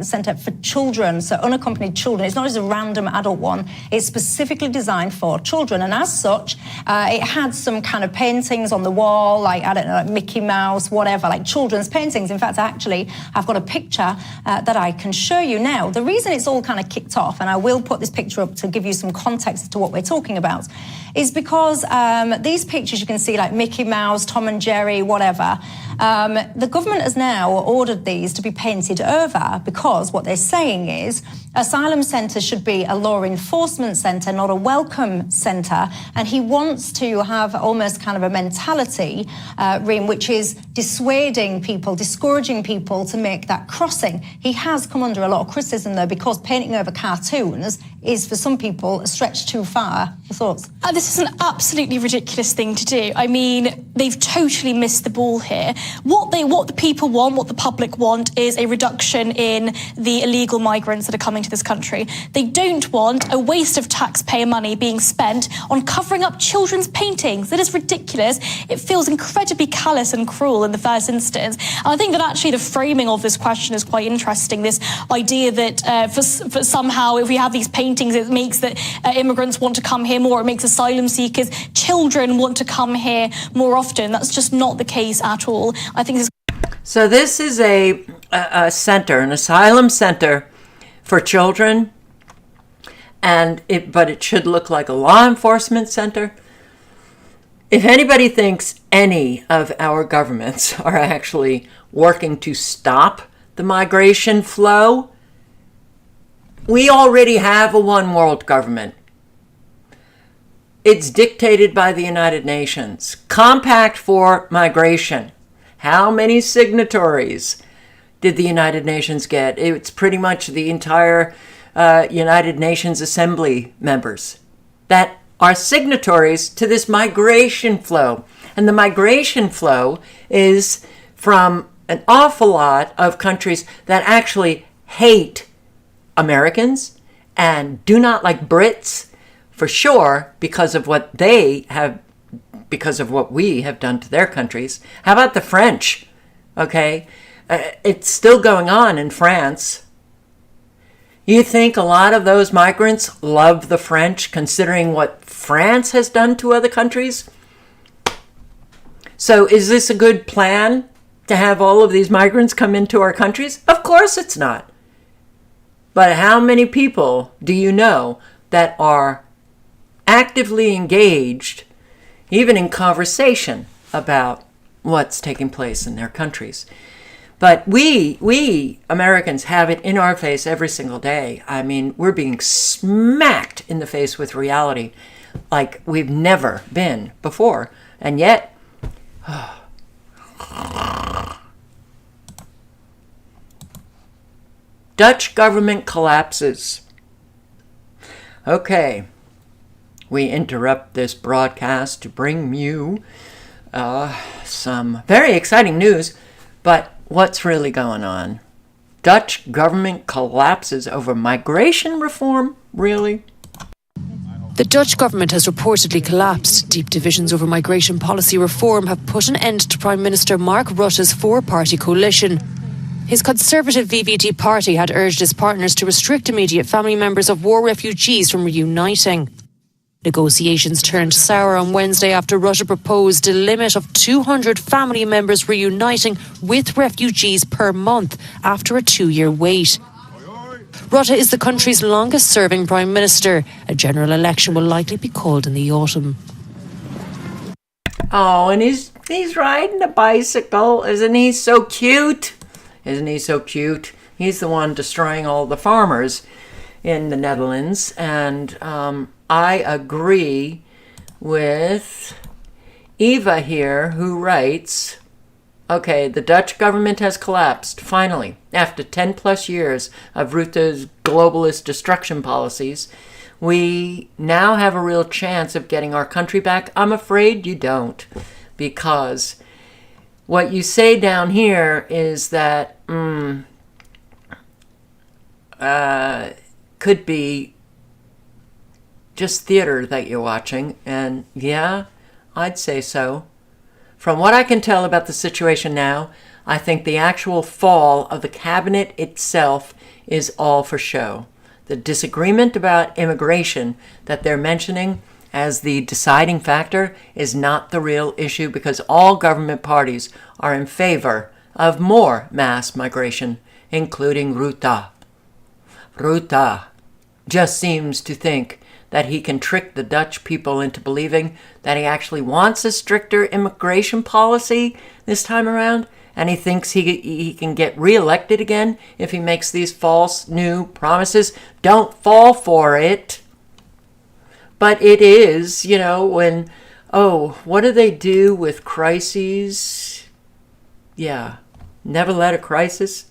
centre for children, so unaccompanied children. It's not just a random adult one. It's specifically designed for children. And as such, it had some kind of paintings on the wall, like Mickey Mouse, whatever, like children's paintings. In fact, actually, I've got a picture that I can show you now. The reason it's all kind of kicked off, and I will put this picture up to give you some context as to what we're talking about, is because these pictures you can see, like Mickey Mouse, Tom and Jerry, whatever, the government has now ordered these to be painted over because what they're saying is asylum centres should be a law enforcement centre, not a welcome centre. And he wants to have almost kind of a mentality, Reem, which is dissuading people, discouraging people to make that crossing. He has come under a lot of criticism, though, because painting over cartoons is, for some people, a stretch too far. Your thoughts? This is an absolutely ridiculous thing to do. I mean, they've totally missed the ball here. What the people want, what the public want, is a reduction in the illegal migrants that are coming to this country. They don't want a waste of taxpayer money being spent on covering up children's paintings. That is ridiculous. It feels incredibly callous and cruel in the first instance. And I think that actually the framing of this question is quite interesting. This idea that for somehow if we have these paintings, it makes that immigrants want to come here more. It makes asylum seekers, children want to come here more often. That's just not the case at all. I think so. This is a center, an asylum center for children, but it should look like a law enforcement center. If anybody thinks any of our governments are actually working to stop the migration flow, we already have a one world government. It's dictated by the United Nations. Compact for Migration. How many signatories did the United Nations get? It's pretty much the entire United Nations Assembly members that are signatories to this migration flow. And the migration flow is from an awful lot of countries that actually hate Americans and do not like Brits, for sure, because of what we have done to their countries. How about the French? Okay, it's still going on in France. You think a lot of those migrants love the French, considering what France has done to other countries? So is this a good plan to have all of these migrants come into our countries? Of course it's not. But how many people do you know that are actively engaged, even in conversation about what's taking place in their countries? But we Americans have it in our face every single day. I mean, we're being smacked in the face with reality like we've never been before. And yet, Dutch government collapses. Okay, we interrupt this broadcast to bring you some very exciting news, but what's really going on? Dutch government collapses over migration reform? Really? The Dutch government has reportedly collapsed. Deep divisions over migration policy reform have put an end to Prime Minister Mark Rutte's four-party coalition. His Conservative VVD party had urged his partners to restrict immediate family members of war refugees from reuniting. Negotiations turned sour on Wednesday after Rutte proposed a limit of 200 family members reuniting with refugees per month after a 2-year wait. Rutte is the country's longest-serving Prime Minister. A general election will likely be called in the autumn. Oh, and he's riding a bicycle. Isn't he so cute? Isn't he so cute? He's the one destroying all the farmers in the Netherlands. And I agree with Eva here, who writes, Okay, the Dutch government has collapsed, finally, after 10 plus years of Rutte's globalist destruction policies. We now have a real chance of getting our country back. I'm afraid you don't, because what you say down here is that could be just theater that you're watching, and yeah, I'd say so. From what I can tell about the situation now, I think the actual fall of the cabinet itself is all for show. The disagreement about immigration that they're mentioning as the deciding factor is not the real issue, because all government parties are in favor of more mass migration, including Rutte. Rutte just seems to think that he can trick the Dutch people into believing that he actually wants a stricter immigration policy this time around, and he thinks he can get reelected again if he makes these false new promises. Don't fall for it. But it is, when, what do they do with crises? Yeah, never let a crisis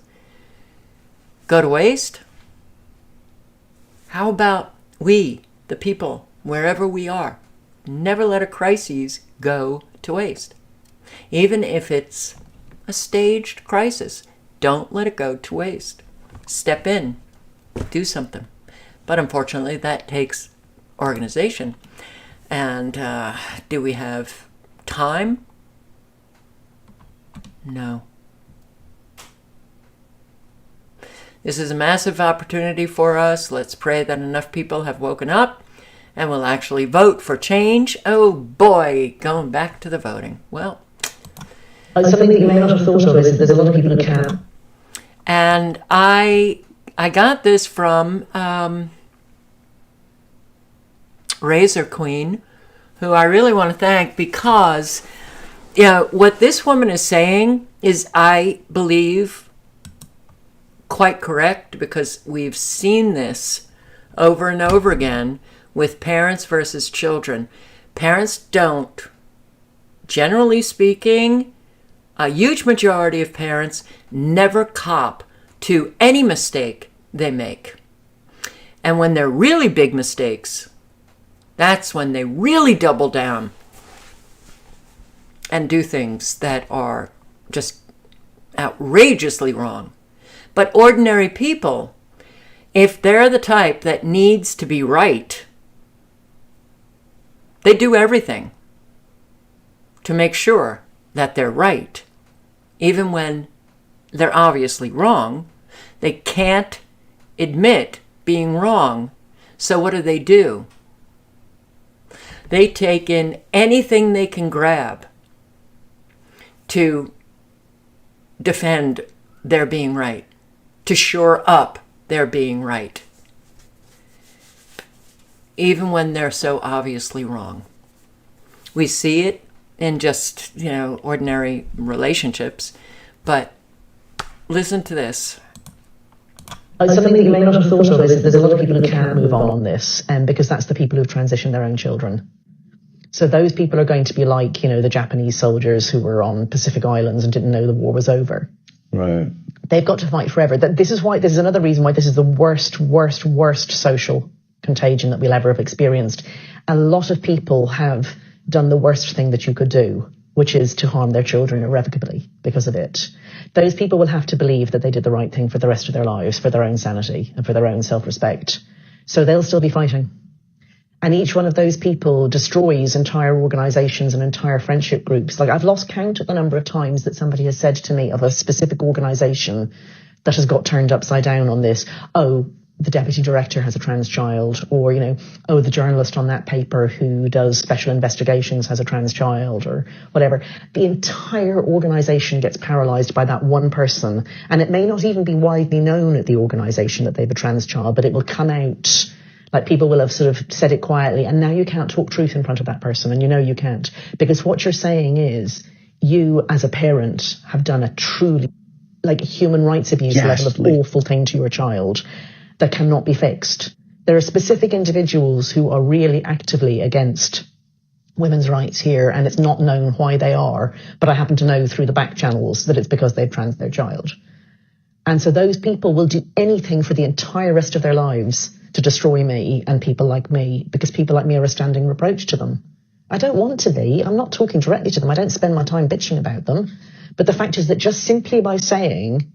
go to waste. How about we, the people, wherever we are, never let a crisis go to waste. Even if it's a staged crisis, don't let it go to waste. Step in, do something. But unfortunately, that takes organization. And do we have time? No. This is a massive opportunity for us. Let's pray that enough people have woken up and will actually vote for change. Oh boy, going back to the voting. Well, something that you may not have thought of is there's a lot of people who can. And I got this from Razor Queen, who I really want to thank, because what this woman is saying is, I believe, quite correct, because we've seen this over and over again with parents versus children. Parents don't, generally speaking, a huge majority of parents never cop to any mistake they make. And when they're really big mistakes, that's when they really double down and do things that are just outrageously wrong. But ordinary people, if they're the type that needs to be right, they do everything to make sure that they're right. Even when they're obviously wrong, they can't admit being wrong. So what do? They take in anything they can grab to defend their being right, to shore up their being right, even when they're so obviously wrong. We see it in just, ordinary relationships, but listen to this. Something that you may not have thought of is there's a lot of people who can't move on this, because that's the people who've transitioned their own children. So those people are going to be like, the Japanese soldiers who were on Pacific Islands and didn't know the war was over. Right. They've got to fight forever. This is another reason why this is the worst social contagion that we'll ever have experienced. A lot of people have done the worst thing that you could do, which is to harm their children irrevocably because of it. Those people will have to believe that they did the right thing for the rest of their lives, for their own sanity and for their own self-respect. So they'll still be fighting. And each one of those people destroys entire organizations and entire friendship groups. Like, I've lost count of the number of times that somebody has said to me of a specific organization that has got turned upside down on this. Oh, the deputy director has a trans child, or, the journalist on that paper who does special investigations has a trans child, or whatever. The entire organization gets paralyzed by that one person. And it may not even be widely known at the organization that they have a trans child, but it will come out. Like, people will have sort of said it quietly, and now you can't talk truth in front of that person, and you can't. Because what you're saying is, you as a parent have done a truly, human rights abuse level of awful thing to your child that cannot be fixed. There are specific individuals who are really actively against women's rights here, and it's not known why they are, but I happen to know through the back channels that it's because they've trans their child. And so those people will do anything for the entire rest of their lives to destroy me and people like me, because people like me are a standing reproach to them. I don't want to be. I'm not talking directly to them. I don't spend my time bitching about them. But the fact is that just simply by saying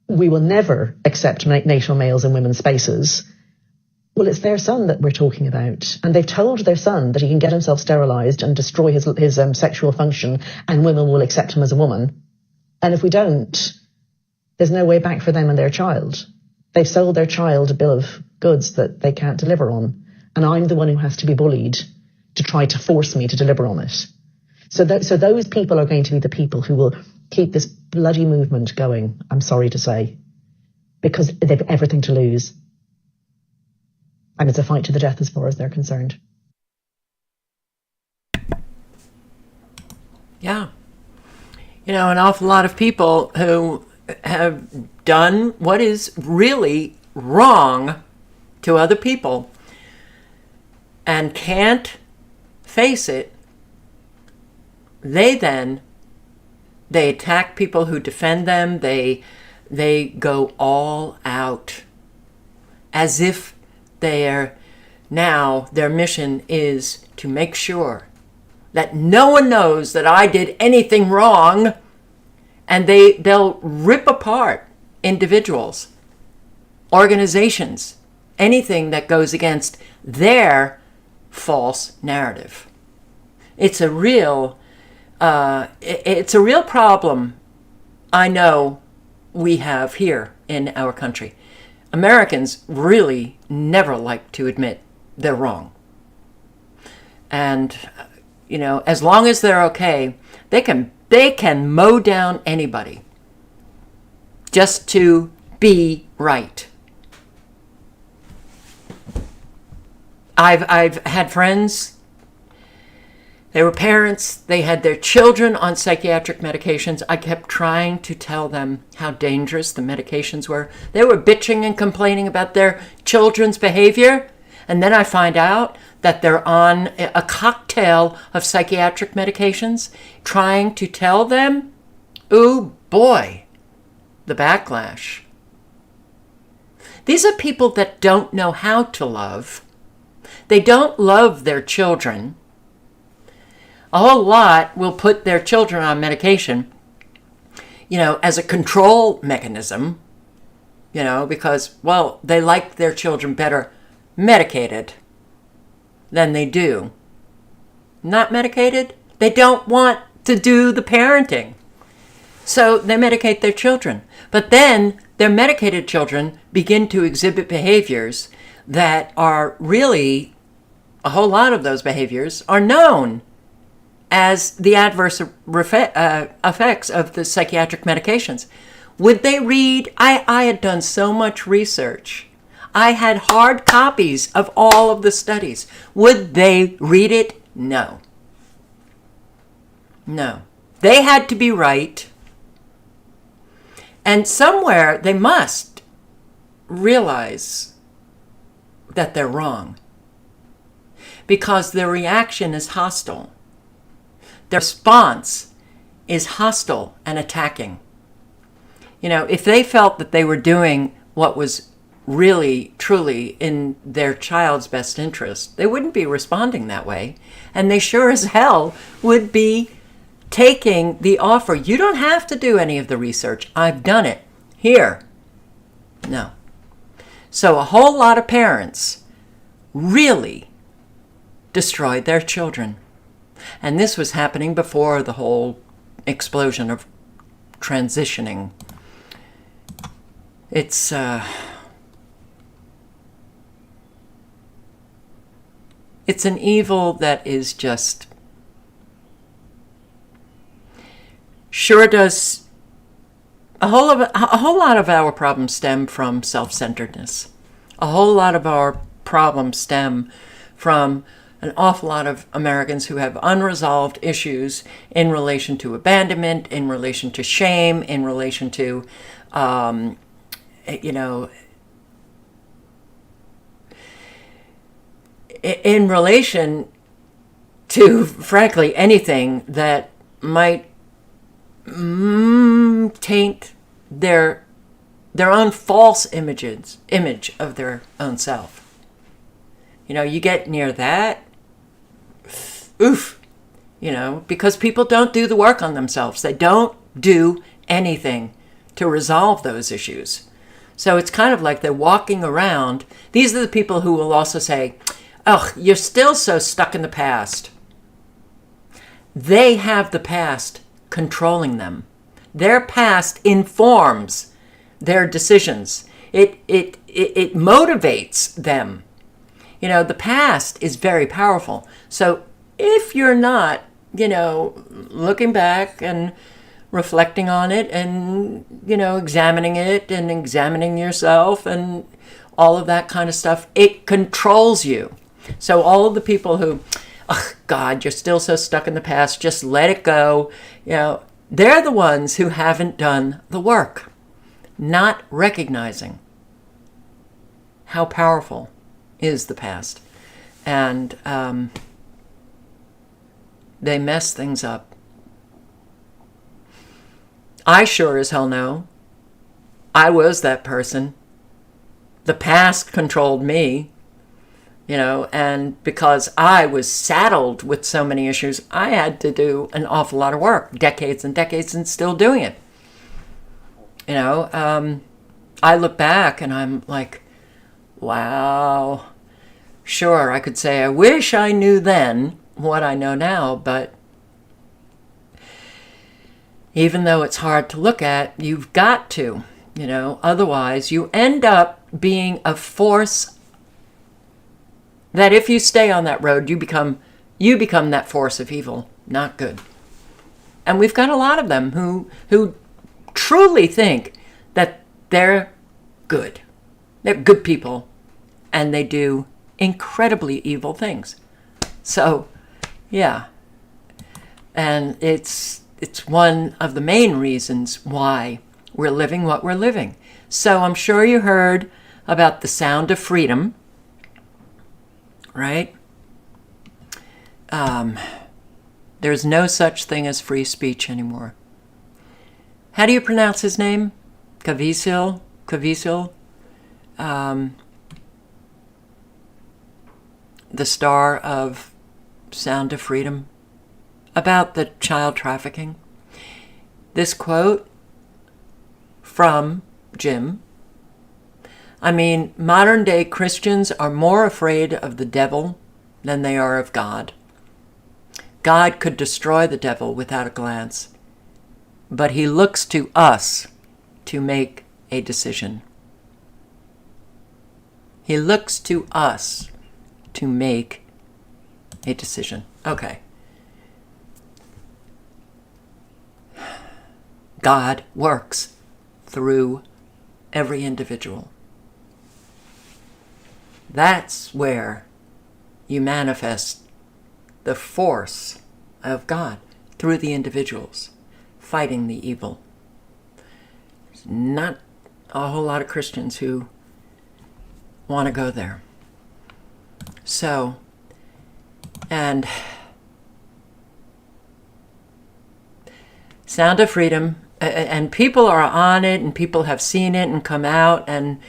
we will never accept natal males in women's spaces, well, it's their son that we're talking about. And they've told their son that he can get himself sterilised and destroy his sexual function, and women will accept him as a woman. And if we don't, there's no way back for them and their child. They've sold their child a bill of goods that they can't deliver on. And I'm the one who has to be bullied to try to force me to deliver on it. So those people are going to be the people who will keep this bloody movement going, I'm sorry to say, because they've everything to lose. And it's a fight to the death as far as they're concerned. Yeah. You know, an awful lot of people who have done what is really wrong to other people and can't face it, they attack people who defend them. They go all out as if their mission is to make sure that no one knows that I did anything wrong, and they'll rip apart individuals, organizations, anything that goes against their false narrative. It's a real problem I know we have here in our country. Americans really never like to admit they're wrong. And, you know, as long as they're okay, they can mow down anybody just to be right. I've had friends, they were parents, they had their children on psychiatric medications. I kept trying to tell them how dangerous the medications were. They were bitching and complaining about their children's behavior, and then I find out that they're on a cocktail of psychiatric medications, trying to tell them, ooh boy, the backlash. These are people that don't know how to love. They don't love their children. A whole lot will put their children on medication, you know, as a control mechanism, you know, because, well, they like their children better medicated than they do not medicated. They don't want to do the parenting, so they medicate their children. But then their medicated children begin to exhibit behaviors that are really, a whole lot of those behaviors are known as the adverse effects of the psychiatric medications. Would they read? I had done so much research. I had hard copies of all of the studies. Would they read it? No. No. They had to be right. And somewhere they must realize that they're wrong, because their reaction is hostile. Their response is hostile and attacking. You know, if they felt that they were doing what was really, truly in their child's best interest, they wouldn't be responding that way. And they sure as hell would be taking the offer. You don't have to do any of the research. I've done it. Here. No. So a whole lot of parents really destroyed their children. And this was happening before the whole explosion of transitioning. It's an evil that is just sure does. A whole lot of our problems stem from self-centeredness. A whole lot of our problems stem from an awful lot of Americans who have unresolved issues in relation to abandonment, in relation to shame, in relation to, in relation to, frankly, anything that might taint their own false image of their own self. You know, you get near that, oof, you know, because people don't do the work on themselves. They don't do anything to resolve those issues. So it's kind of like they're walking around. These are the people who will also say, oh, you're still so stuck in the past. They have the past controlling them. Their past informs their decisions. It motivates them. You know, the past is very powerful. So if you're not, you know, looking back and reflecting on it and, you know, examining it and examining yourself and all of that kind of stuff, it controls you. So all of the people who, oh, God, you're still so stuck in the past, just let it go, you know, they're the ones who haven't done the work, not recognizing how powerful is the past. And they mess things up. I sure as hell know. I was that person. The past controlled me, you know, and because I was saddled with so many issues, I had to do an awful lot of work, decades and decades, and still doing it. You know, I look back and I'm like, wow, sure, I could say I wish I knew then what I know now, but even though it's hard to look at, you've got to, you know, otherwise you end up being a force that if you stay on that road, you become that force of evil, not good. And we've got a lot of them who truly think that they're good. They're good people, and they do incredibly evil things. So, yeah. And it's one of the main reasons why we're living what we're living. So I'm sure you heard about the Sound of Freedom, right? There's no such thing as free speech anymore. How do you pronounce his name? Caviezel? The star of Sound of Freedom, about the child trafficking. This quote from Jim. I mean, modern day Christians are more afraid of the devil than they are of God. God could destroy the devil without a glance, but he looks to us to make a decision. He looks to us to make a decision. Okay. God works through every individual. That's where you manifest the force of God, through the individuals fighting the evil. There's not a whole lot of Christians who want to go there. So, and Sound of Freedom, and people are on it, and people have seen it and come out, and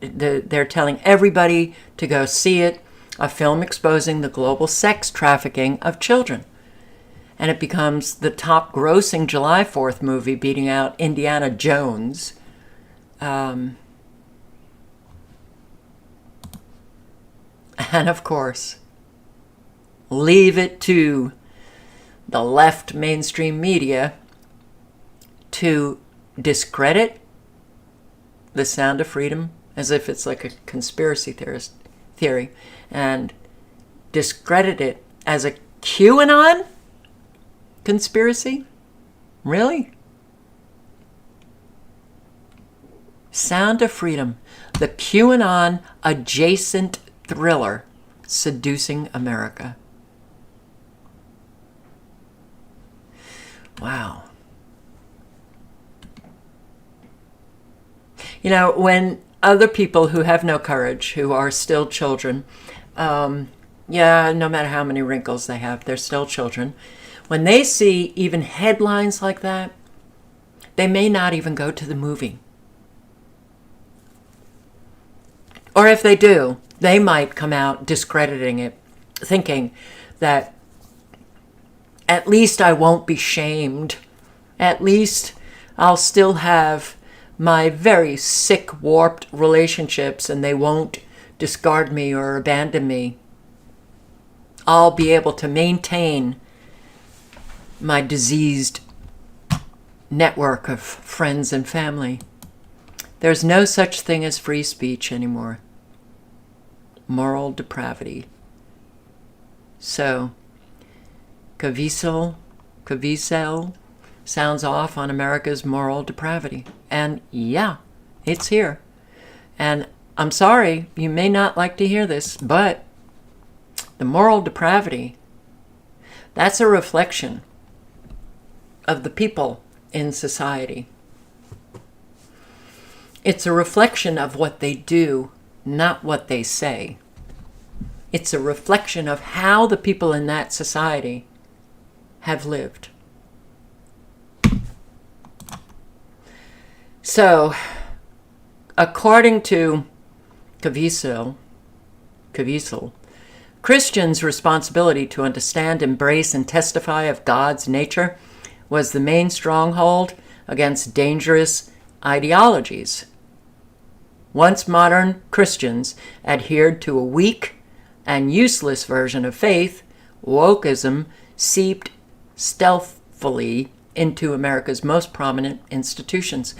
they're telling everybody to go see it, a film exposing the global sex trafficking of children. And it becomes the top grossing July 4th movie, beating out Indiana Jones. And of course, leave it to the left mainstream media to discredit the Sound of Freedom as if it's like a conspiracy theory, and discredit it as a QAnon conspiracy? Really? Sound of Freedom, the QAnon adjacent thriller seducing America. Wow. You know, when other people who have no courage, who are still children, Yeah, no matter how many wrinkles they have, they're still children. When they see even headlines like that, they may not even go to the movie. Or if they do, they might come out discrediting it, thinking that at least I won't be shamed. At least I'll still have my very sick, warped relationships and they won't discard me or abandon me. I'll be able to maintain my diseased network of friends and family. There's no such thing as free speech anymore. Moral depravity. So, Caviezel sounds off on America's moral depravity. And yeah, it's here. And I'm sorry, you may not like to hear this, but the moral depravity, that's a reflection of the people in society. It's a reflection of what they do, not what they say. It's a reflection of how the people in that society have lived. So, according to Caviezel, Christians' responsibility to understand, embrace, and testify of God's nature was the main stronghold against dangerous ideologies. Once modern Christians adhered to a weak and useless version of faith, wokeism seeped stealthily into America's most prominent institutions.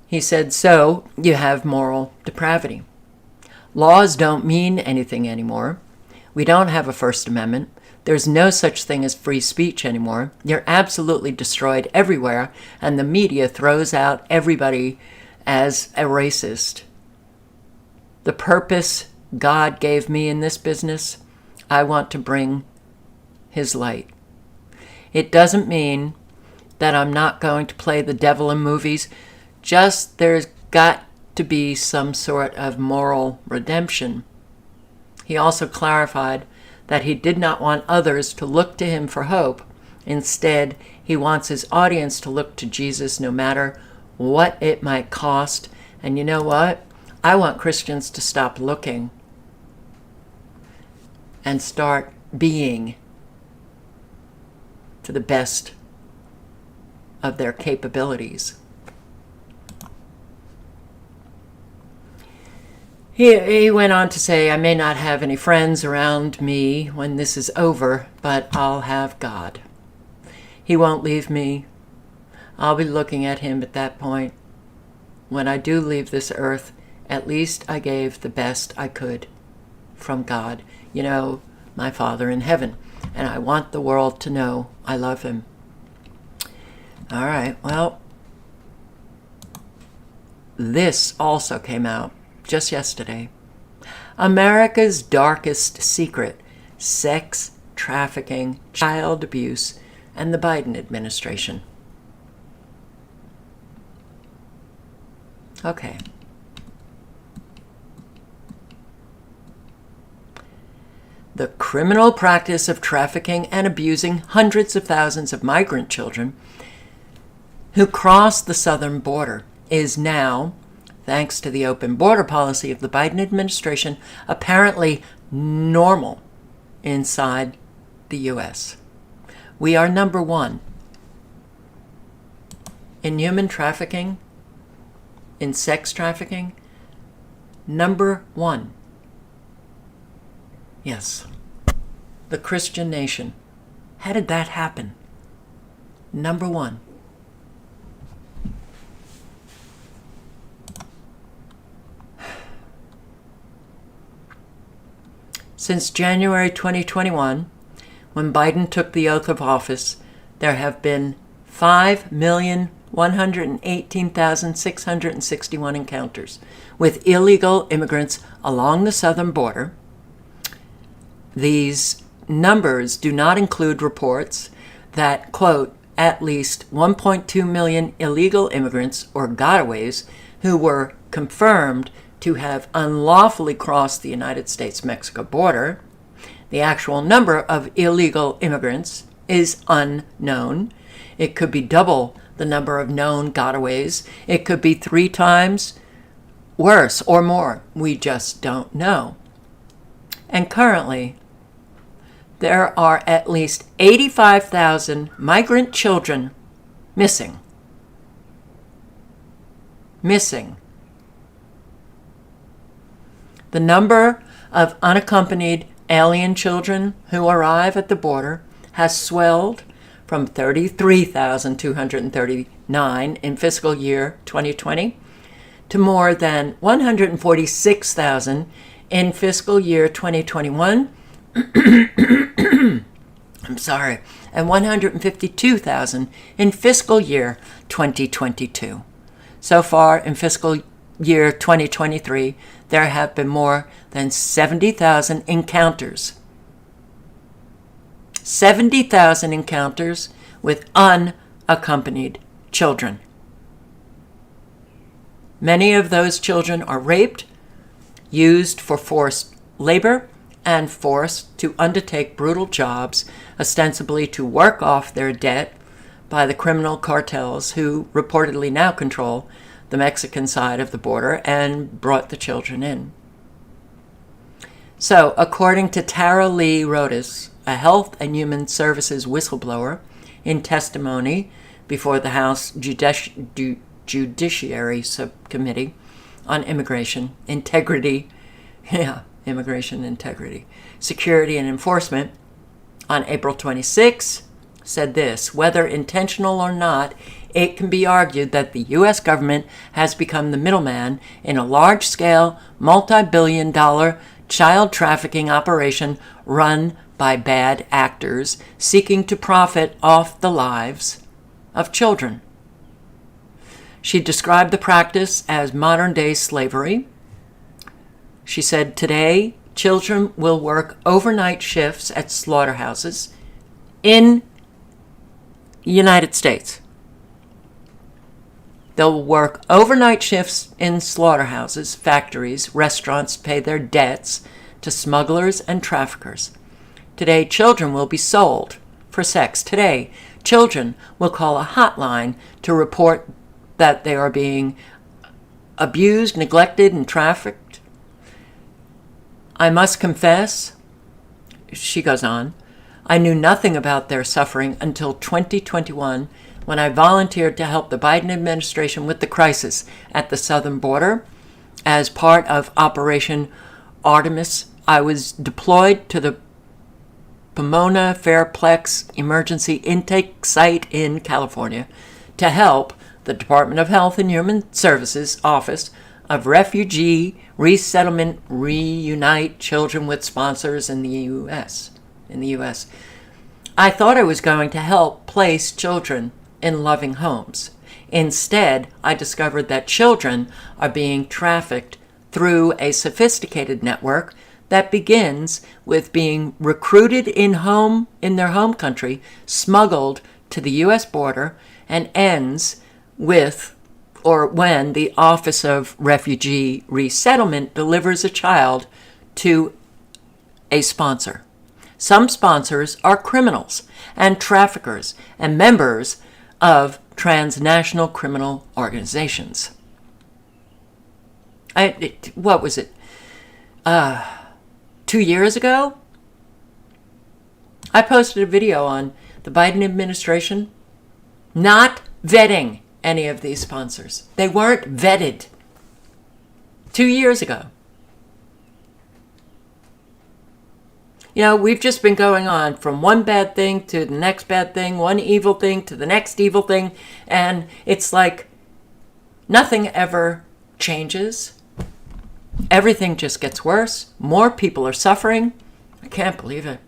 He said, so you have moral depravity. Laws don't mean anything anymore. We don't have a First Amendment. There's no such thing as free speech anymore. You're absolutely destroyed everywhere, and the media throws out everybody as a racist. The purpose God gave me in this business, I want to bring His light. It doesn't mean that I'm not going to play the devil in movies, just there's got to be some sort of moral redemption. He also clarified that he did not want others to look to him for hope. Instead, he wants his audience to look to Jesus no matter what it might cost. And you know what? I want Christians to stop looking and start being to the best of their capabilities. He went on to say, I may not have any friends around me when this is over, but I'll have God. He won't leave me. I'll be looking at Him at that point. When I do leave this earth, at least I gave the best I could from God. You know, my Father in heaven. And I want the world to know I love Him. All right, well, this also came out just yesterday. America's darkest secret: sex trafficking, child abuse, and the Biden administration. Okay. The criminal practice of trafficking and abusing hundreds of thousands of migrant children who cross the southern border is now, thanks to the open border policy of the Biden administration, apparently normal inside the U.S. We are number one in human trafficking, in sex trafficking, number one. Yes, the Christian nation. How did that happen? Number one. Since January 2021, when Biden took the oath of office, there have been 5,118,661 encounters with illegal immigrants along the southern border. These numbers do not include reports that, quote, at least 1.2 million illegal immigrants or gotaways who were confirmed to have unlawfully crossed the United States-Mexico border The actual number of illegal immigrants is unknown. It could be double the number of known gotaways. It could be 3 times worse or more. We just don't know. And currently, there are at least 85,000 migrant children missing. The number of unaccompanied alien children who arrive at the border has swelled from 33,239 in fiscal year 2020 to more than 146,000 in fiscal year 2021. I'm sorry, and 152,000 in fiscal year 2022. So far in fiscal year 2023, there have been more than 70,000 encounters. 70,000 encounters with unaccompanied children. Many of those children are raped, used for forced labor, and forced to undertake brutal jobs, ostensibly to work off their debt by the criminal cartels who reportedly now control the Mexican side of the border and brought the children in. So, according to Tara Lee Rodas, a Health and Human Services whistleblower, in testimony before the House Judiciary Subcommittee on Immigration Integrity, Security and Enforcement on April 26, said this: whether intentional or not, it can be argued that the U.S. government has become the middleman in a large-scale, multi-billion-dollar child trafficking operation run by bad actors seeking to profit off the lives of children. She described the practice as modern-day slavery. She said, today, children will work overnight shifts at slaughterhouses in the United States. They'll work overnight shifts in slaughterhouses, factories, restaurants, pay their debts to smugglers and traffickers. Today, children will be sold for sex. Today, children will call a hotline to report that they are being abused, neglected, and trafficked. I must confess, she goes on, I knew nothing about their suffering until 2021, when I volunteered to help the Biden administration with the crisis at the southern border. As part of Operation Artemis, I was deployed to the Pomona Fairplex Emergency Intake Site in California to help the Department of Health and Human Services Office of Refugee Resettlement reunite children with sponsors in the U.S. I thought I was going to help place children in loving homes. Instead, I discovered that children are being trafficked through a sophisticated network that begins with being recruited in their home country, smuggled to the U.S. border, and ends with or when the Office of Refugee Resettlement delivers a child to a sponsor. Some sponsors are criminals and traffickers and members of transnational criminal organizations. What was it? 2 years ago? I posted a video on the Biden administration not vetting any of these sponsors. They weren't vetted 2 years ago. You know, we've just been going on from one bad thing to the next bad thing, one evil thing to the next evil thing, and it's like nothing ever changes. Everything just gets worse. More people are suffering. I can't believe it.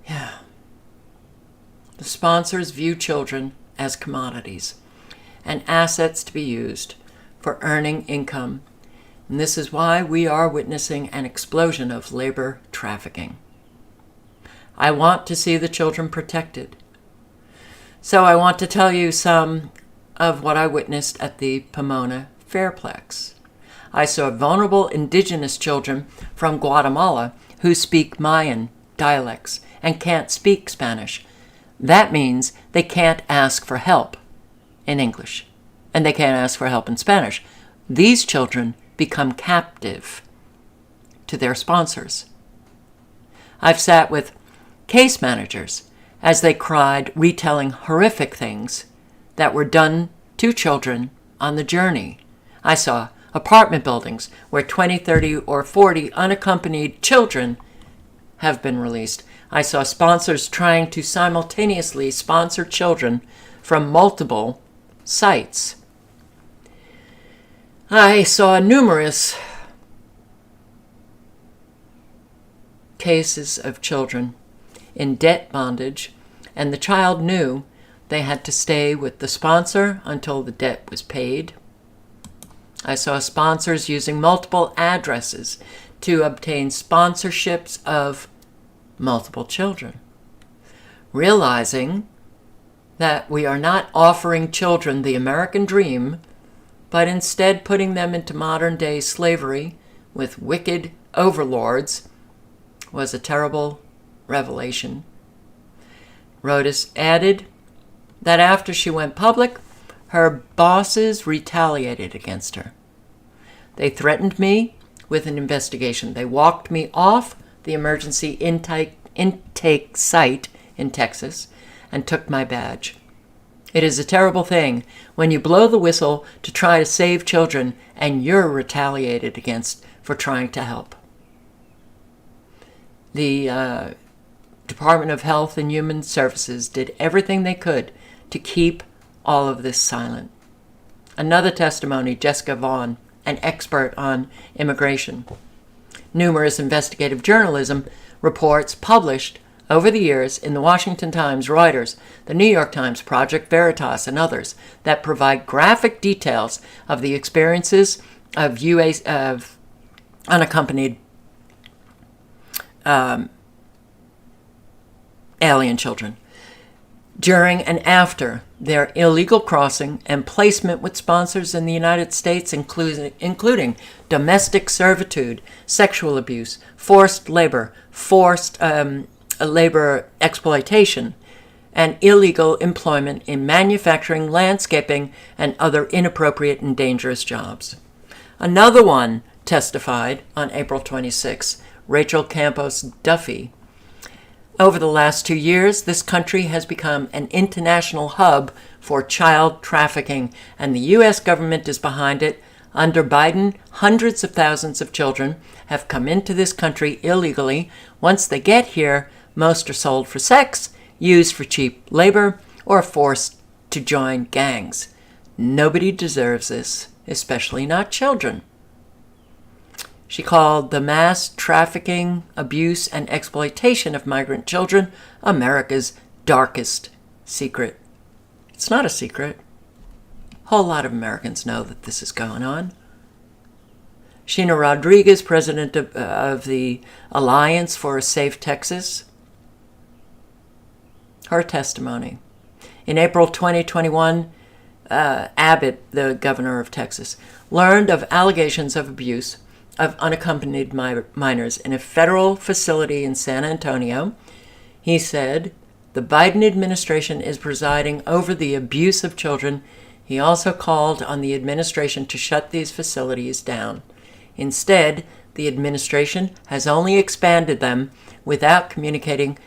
Yeah. The sponsors view children as commodities and assets to be used for earning income. And this is why we are witnessing an explosion of labor trafficking. I want to see the children protected. So I want to tell you some of what I witnessed at the Pomona Fairplex. I saw vulnerable indigenous children from Guatemala who speak Mayan dialects and can't speak Spanish. That means they can't ask for help in English, and they can't ask for help in Spanish. These children become captive to their sponsors. I've sat with case managers as they cried, retelling horrific things that were done to children on the journey. I saw apartment buildings where 20, 30, or 40 unaccompanied children have been released. I saw sponsors trying to simultaneously sponsor children from multiple sites. I saw numerous cases of children in debt bondage, and the child knew they had to stay with the sponsor until the debt was paid. I saw sponsors using multiple addresses to obtain sponsorships of multiple children, realizing that we are not offering children the American dream, but instead putting them into modern-day slavery with wicked overlords was a terrible revelation. Rhodes added that after she went public, her bosses retaliated against her. They threatened me with an investigation. They walked me off the emergency intake site in Texas and took my badge. It is a terrible thing when you blow the whistle to try to save children and you're retaliated against for trying to help. The Department of Health and Human Services did everything they could to keep all of this silent. Another testimony, Jessica Vaughn, an expert on immigration. Numerous investigative journalism reports published over the years in the Washington Times, Reuters, the New York Times, Project Veritas, and others that provide graphic details of the experiences of unaccompanied alien children during and after their illegal crossing and placement with sponsors in the United States, including domestic servitude, sexual abuse, forced labor, forced labor exploitation, and illegal employment in manufacturing, landscaping, and other inappropriate and dangerous jobs. Another one testified on April 26, Rachel Campos Duffy. Over the last 2 years, this country has become an international hub for child trafficking, and the U.S. government is behind it. Under Biden, hundreds of thousands of children have come into this country illegally. Once they get here, most are sold for sex, used for cheap labor, or forced to join gangs. Nobody deserves this, especially not children. She called the mass trafficking, abuse, and exploitation of migrant children America's darkest secret. It's not a secret. A whole lot of Americans know that this is going on. Sheena Rodriguez, president of the Alliance for a Safe Texas, her testimony. In April 2021, Abbott, the governor of Texas, learned of allegations of abuse of unaccompanied minors in a federal facility in San Antonio. He said, the Biden administration is presiding over the abuse of children. He also called on the administration to shut these facilities down. Instead, the administration has only expanded them without communicating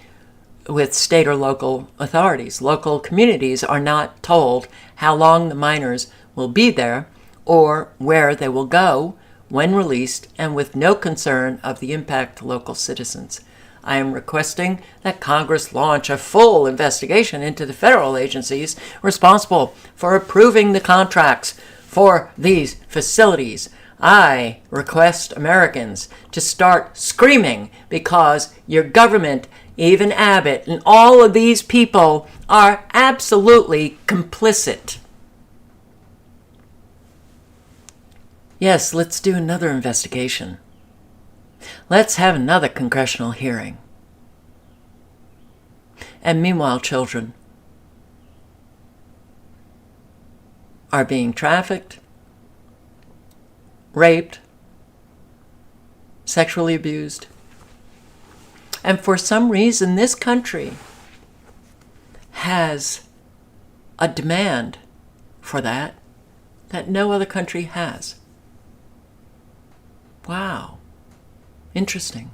with state or local authorities. Local communities are not told how long the minors will be there or where they will go when released, and with no concern of the impact to local citizens. I am requesting that Congress launch a full investigation into the federal agencies responsible for approving the contracts for these facilities. I request Americans to start screaming because your government, even Abbott, and all of these people are absolutely complicit. Yes, let's do another investigation. Let's have another congressional hearing. And meanwhile, children are being trafficked raped, sexually abused. And for some reason, this country has a demand for that no other country has. Wow. Interesting.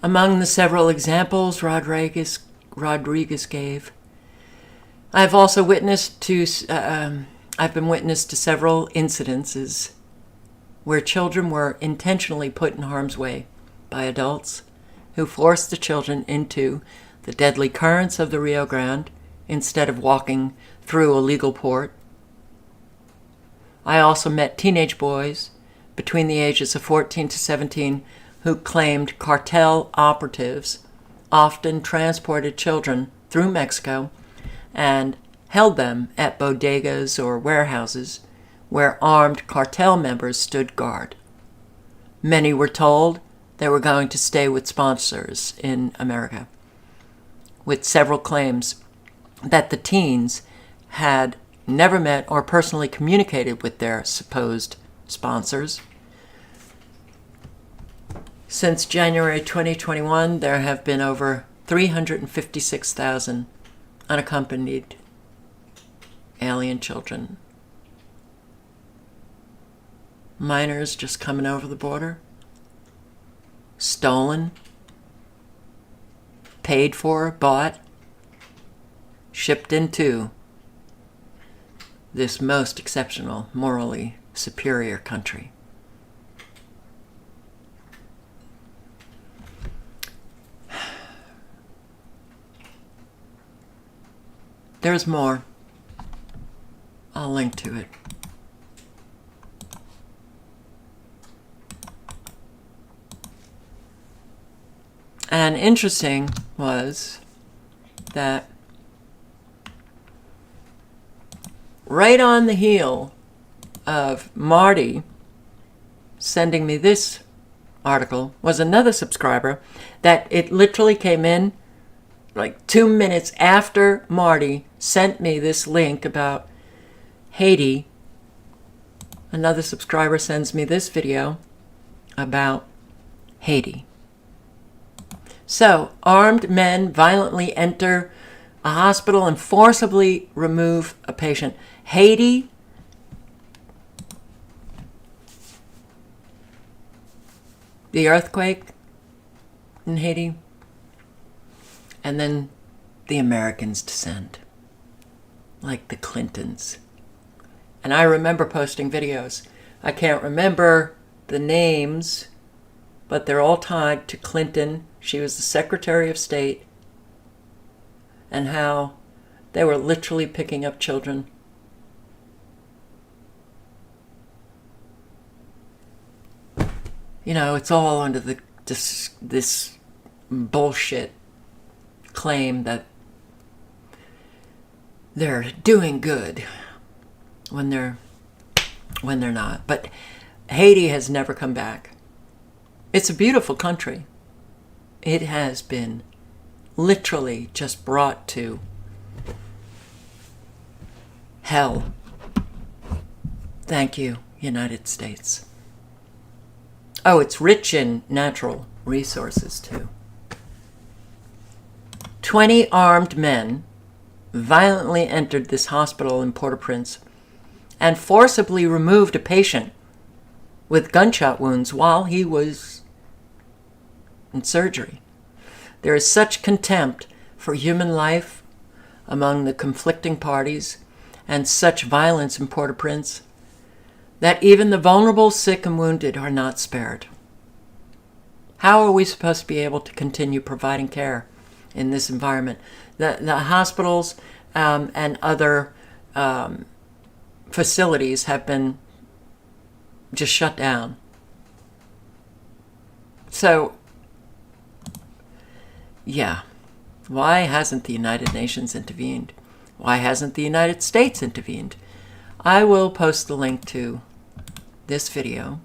Among the several examples Rodriguez gave, I've also witnessed to, I've been witness to several incidences where children were intentionally put in harm's way by adults who forced the children into the deadly currents of the Rio Grande instead of walking through a legal port. I also met teenage boys between the ages of 14 to 17 who claimed cartel operatives often transported children through Mexico and held them at bodegas or warehouses where armed cartel members stood guard. Many were told they were going to stay with sponsors in America, with several claims that the teens had never met or personally communicated with their supposed sponsors. Since January 2021, there have been over 356,000 unaccompanied alien children. Minors just coming over the border, stolen, paid for, bought, shipped into this most exceptional, morally superior country. There's more. I'll link to it. And interesting was that right on the heel of Marty sending me this article was another subscriber that it literally came in like 2 minutes after Marty sent me this link about Haiti. Another subscriber sends me this video about Haiti. So, armed men violently enter a hospital and forcibly remove a patient. Haiti, the earthquake in Haiti, and then the Americans descend, like the Clintons. And I remember posting videos. I can't remember the names, but they're all tied to Clinton. She was the Secretary of State, and how they were literally picking up children. You know, it's all under this bullshit claim that they're doing good when they're not. But Haiti has never come back. It's a beautiful country. It has been literally just brought to hell. Thank you, United States. Oh, it's rich in natural resources, too. 20 armed men violently entered this hospital in Port-au-Prince and forcibly removed a patient with gunshot wounds while he was in surgery. There is such contempt for human life among the conflicting parties and such violence in Port-au-Prince that even the vulnerable, sick, and wounded are not spared. How are we supposed to be able to continue providing care in this environment? The hospitals and other facilities have been just shut down. So, yeah, why hasn't the United Nations intervened? Why hasn't the United States intervened? I will post the link to this video.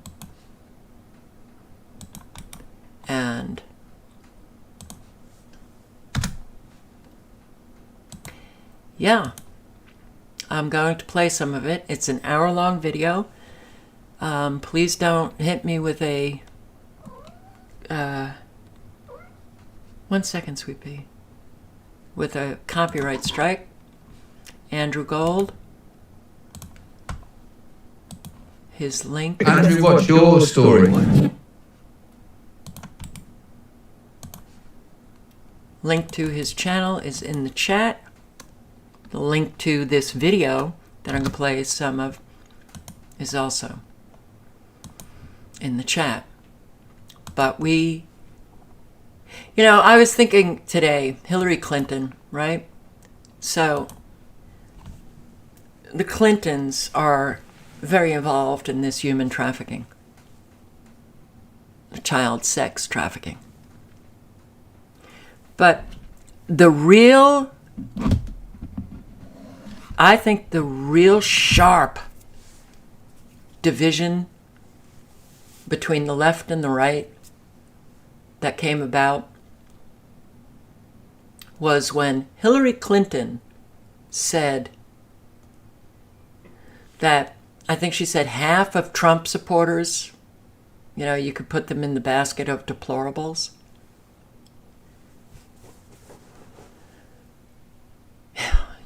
And yeah, I'm going to play some of it. It's an hour-long video. Please don't hit me with a... 1 second, Sweet Pea. With a copyright strike. Andrew Gold. His link. Andrew, what's your story? Link to his channel is in the chat. The link to this video that I'm going to play some of is also in the chat. But we, you know, I was thinking today, Hillary Clinton, right? So the Clintons are very involved in this human trafficking, child sex trafficking. But I think the real sharp division between the left and the right that came about was when Hillary Clinton said that, I think she said half of Trump supporters, you know, you could put them in the basket of deplorables.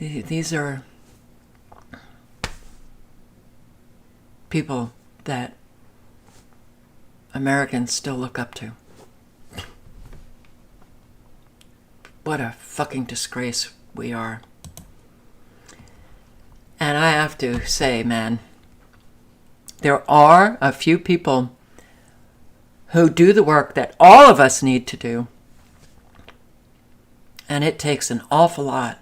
These are people that Americans still look up to. What a fucking disgrace we are. And I have to say, man, there are a few people who do the work that all of us need to do. And it takes an awful lot.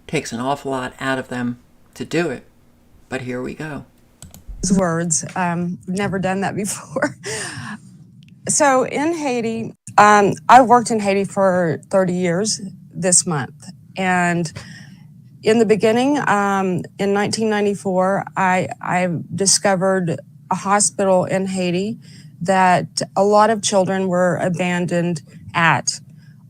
Takes an awful lot out of them to do it. But here we go. Words. Never done that before. So in Haiti, I worked in Haiti for 30 years this month. And in the beginning, in 1994, I discovered a hospital in Haiti that a lot of children were abandoned at.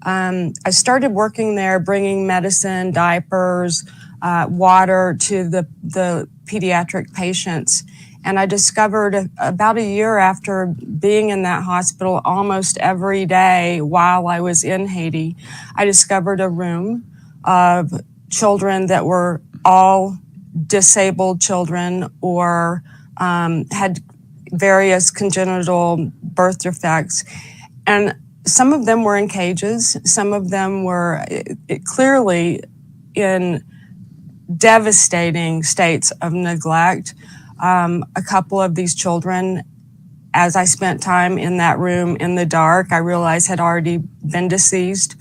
I started working there, bringing medicine, diapers, water to the pediatric patients. And I discovered about a year after being in that hospital almost every day while I was in Haiti, I discovered a room of children that were all disabled children or had various congenital birth defects. And some of them were in cages. Some of them were clearly in devastating states of neglect. A couple of these children, as I spent time in that room in the dark, I realized had already been deceased.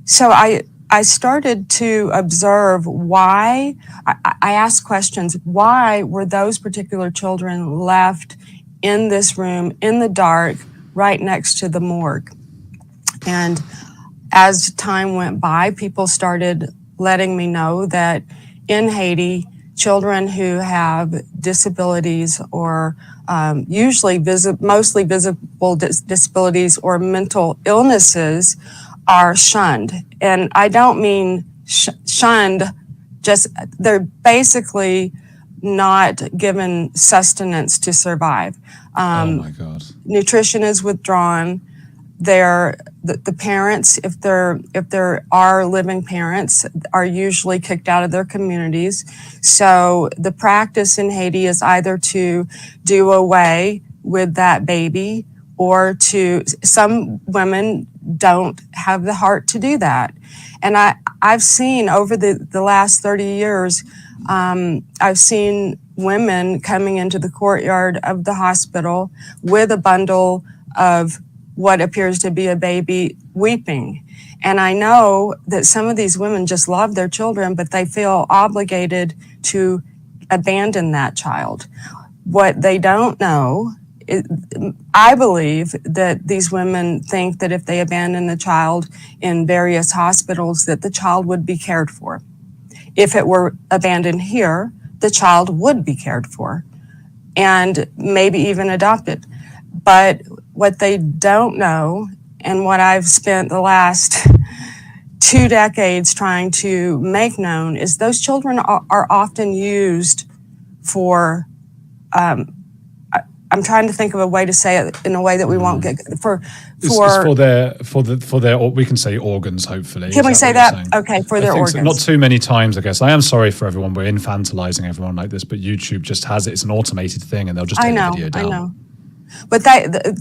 So I started to observe why, I asked questions, why were those particular children left in this room in the dark right next to the morgue? And as time went by, people started letting me know that in Haiti, children who have disabilities or usually mostly visible disabilities or mental illnesses are shunned. And I don't mean shunned, just they're basically not given sustenance to survive. Oh my God. Nutrition is withdrawn. The parents, if there are living parents, are usually kicked out of their communities. So the practice in Haiti is either to do away with that baby or some women don't have the heart to do that. And I've seen over the last 30 years, I've seen women coming into the courtyard of the hospital with a bundle of what appears to be a baby weeping. And I know that some of these women just love their children, but they feel obligated to abandon that child. What they don't know, I believe that these women think that if they abandon the child in various hospitals, that the child would be cared for. If it were abandoned here, the child would be cared for and maybe even adopted. But what they don't know, and what I've spent the last 2 decades trying to make known is those children are often used for, I'm trying to think of a way to say it in a way that we won't get, It's for their, or we can say organs, hopefully. Can we say what you're that? saying? Okay, for I their think so. organs. Not too many times, I guess. I am sorry for everyone. We're infantilizing everyone like this, but YouTube just has it. It's an automated thing, and they'll just take the video down. I know. But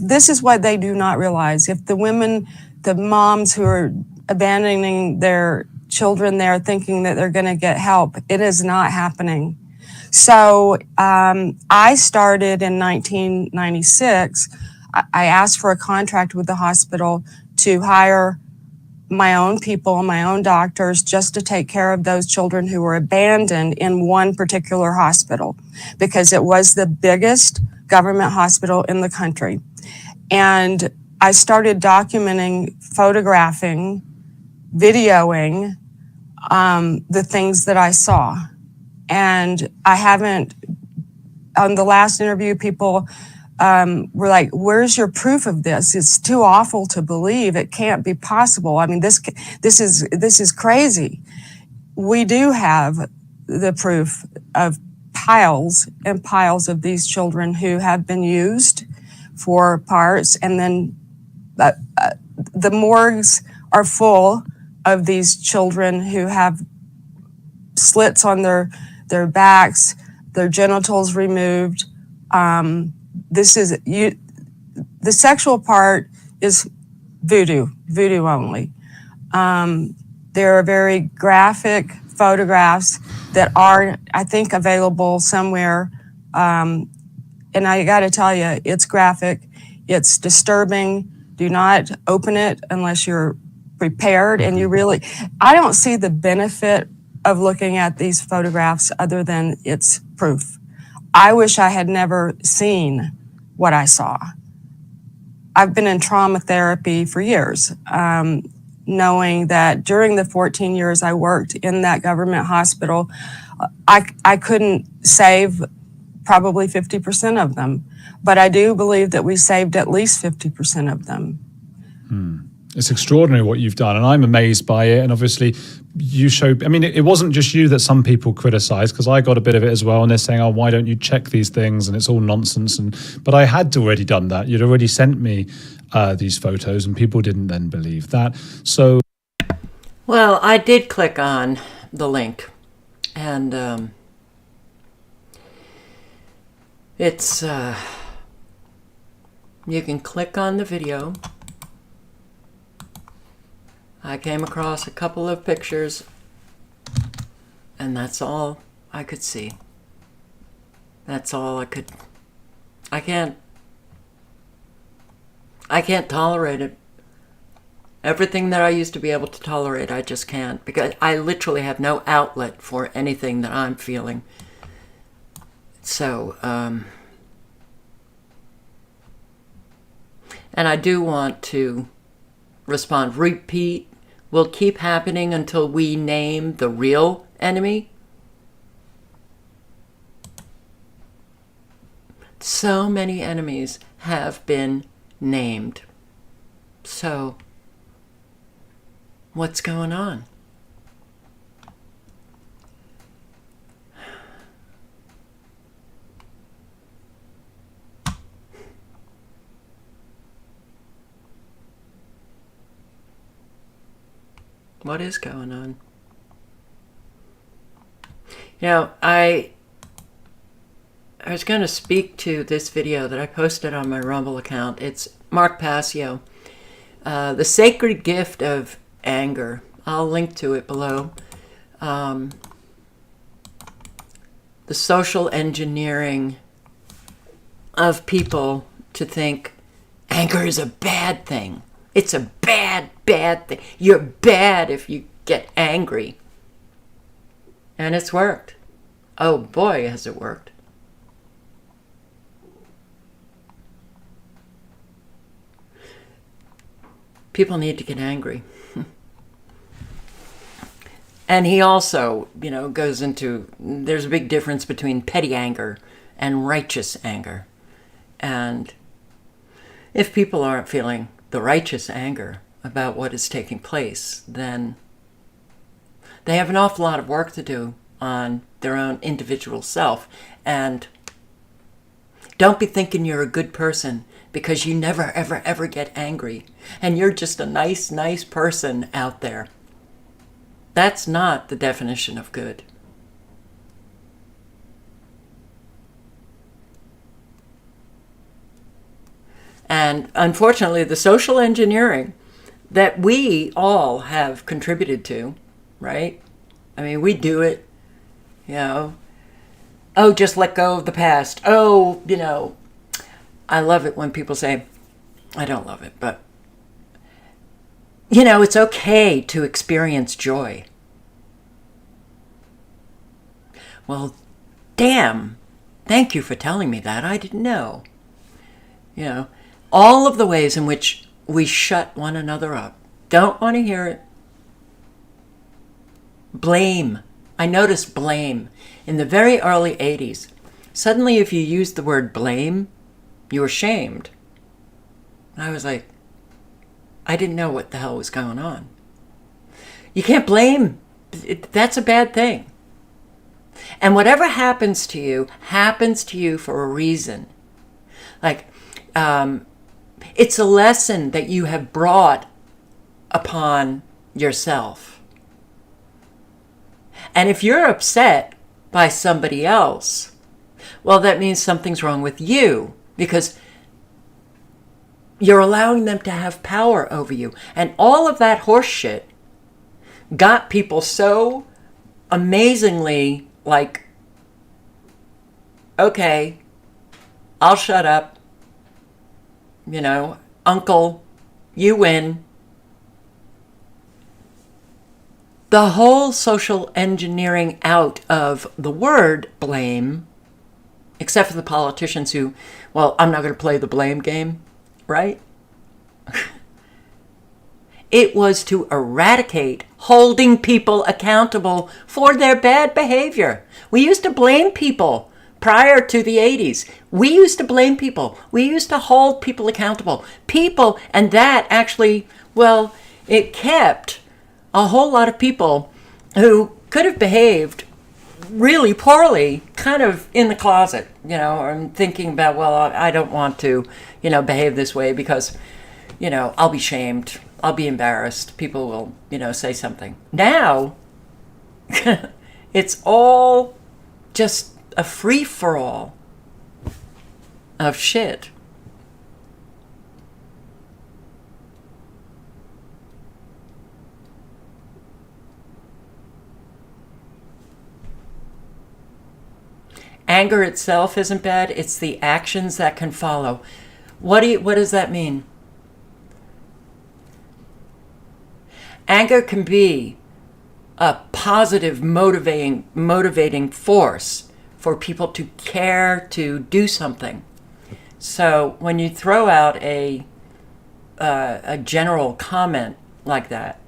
this is what they do not realize. If the women, the moms who are abandoning their children there thinking that they're going to get help, it is not happening. So I started in 1996. I asked for a contract with the hospital to hire my own people, my own doctors, just to take care of those children who were abandoned in one particular hospital, because it was the biggest government hospital in the country. And I started documenting, photographing, videoing the things that I saw. And I haven't, on the last interview, people were like, where's your proof of this? It's too awful to believe. It can't be possible. I mean, this is crazy. We do have the proof of piles and piles of these children who have been used for parts. And then the morgues are full of these children who have slits on their backs, their genitals removed. The sexual part is voodoo only. There are very graphic photographs that are, I think, available somewhere. And I got to tell you, it's graphic, it's disturbing. Do not open it unless you're prepared. And I don't see the benefit of looking at these photographs other than it's proof. I wish I had never seen what I saw. I've been in trauma therapy for years, knowing that during the 14 years I worked in that government hospital, I couldn't save probably 50% of them, but I do believe that we saved at least 50% of them. It's extraordinary what you've done, and I'm amazed by it. And obviously, you showed, I mean, it wasn't just you that some people criticized, because I got a bit of it as well, and they're saying, oh, why don't you check these things? And it's all nonsense. But I had already done that. You'd already sent me these photos, and people didn't then believe that. So, well, I did click on the link, and it's you can click on the video. I came across a couple of pictures, and that's all I could see. That's all I could. I can't tolerate it. Everything that I used to be able to tolerate, I just can't, because I literally have no outlet for anything that I'm feeling. So, and I do want to respond. Repeat will keep happening until we name the real enemy. So many enemies have been named. So, what's going on? What is going on? You know, I was going to speak to this video that I posted on my Rumble account. It's Mark Passio, The Sacred Gift of Anger. I'll link to it below. The social engineering of people to think anger is a bad thing. It's a bad thing. You're bad if you get angry. And it's worked. Oh boy, has it worked. People need to get angry. And he also, goes into, there's a big difference between petty anger and righteous anger. And if people aren't feeling the righteous anger about what is taking place, then They have an awful lot of work to do on their own individual self. And don't be thinking you're a good person because you never, ever, ever get angry. And you're just a nice, nice person out there. That's not the definition of good. And unfortunately, the social engineering that we all have contributed to, right? I mean, we do it, you know. Oh, just let go of the past. Oh, you know, I love it when people say, I don't love it, but, you know, it's okay to experience joy. Well, damn, thank you for telling me that. I didn't know. You know, all of the ways in which we shut one another up. Don't want to hear it. Blame. I noticed blame. In the very early 80s, suddenly if you used the word blame, you were shamed. I was like, I didn't know what the hell was going on. You can't blame. That's a bad thing. And whatever happens to you for a reason. Like, it's a lesson that you have brought upon yourself. And if you're upset by somebody else, well, that means something's wrong with you because you're allowing them to have power over you. And all of that horse shit got people so amazingly like, okay, I'll shut up. You know, uncle, you win. The whole social engineering out of the word blame, except for the politicians who, well, I'm not going to play the blame game, right? It was to eradicate holding people accountable for their bad behavior. We used to blame people prior to the 80s. We used to blame people. We used to hold people accountable. People, and that actually, well, it kept a whole lot of people who could have behaved really poorly kind of in the closet, you know, and thinking about, well, I don't want to, you know, behave this way because, you know, I'll be shamed. I'll be embarrassed. People will, you know, say something. Now, it's all just a free-for-all of shit. Anger itself isn't bad. It's the actions that can follow. What does that mean? Anger can be a positive motivating force for people to care to do something. So when you throw out a general comment like that,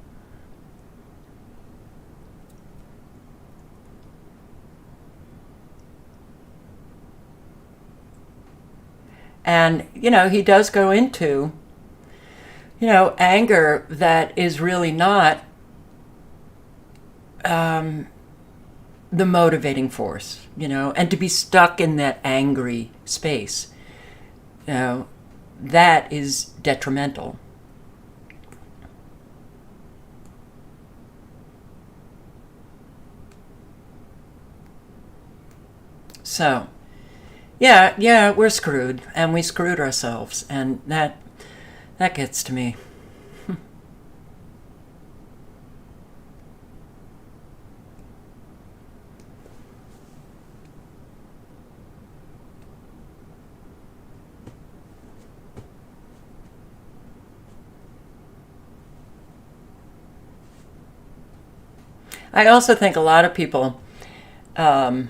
and, you know, he does go into, you know, anger that is really not the motivating force, you know, and to be stuck in that angry space, you know, that is detrimental. So, yeah, we're screwed, and we screwed ourselves, and that gets to me. I also think a lot of people, well,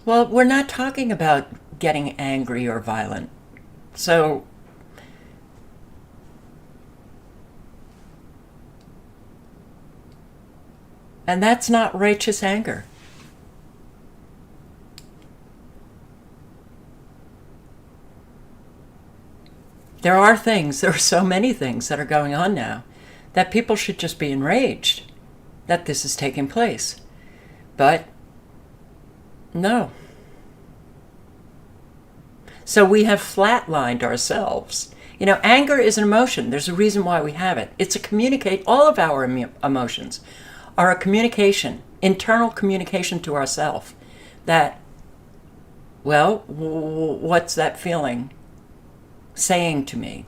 we're not talking about getting angry or violent. So, and that's not righteous anger. There are so many things that are going on now that people should just be enraged. that this is taking place. But no. So we have flatlined ourselves. You know, anger is an emotion. There's a reason why we have it. It's a communicate. All of our emotions are a communication, internal communication to ourselves that, well, what's that feeling saying to me?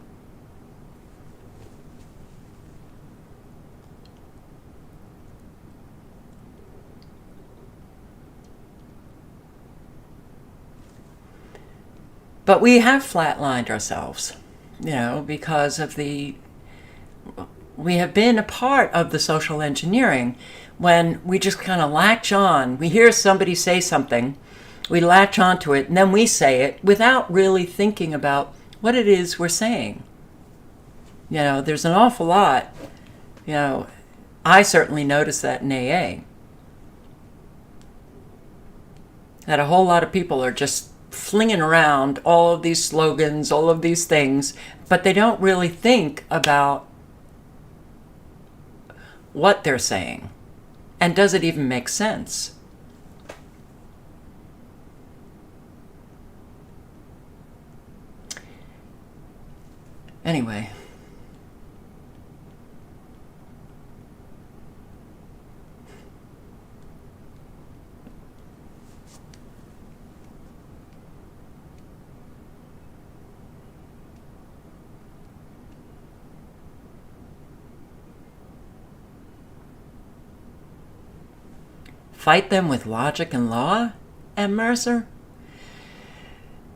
But we have flatlined ourselves, you know, because of we have been a part of the social engineering when we just kind of latch on. We hear somebody say something, we latch onto it, and then we say it without really thinking about what it is we're saying. You know, there's an awful lot, you know, I certainly noticed that in AA. That a whole lot of people are just flinging around all of these slogans, all of these things, but they don't really think about what they're saying. And does it even make sense? Anyway. Fight them with logic and law, M. Mercer?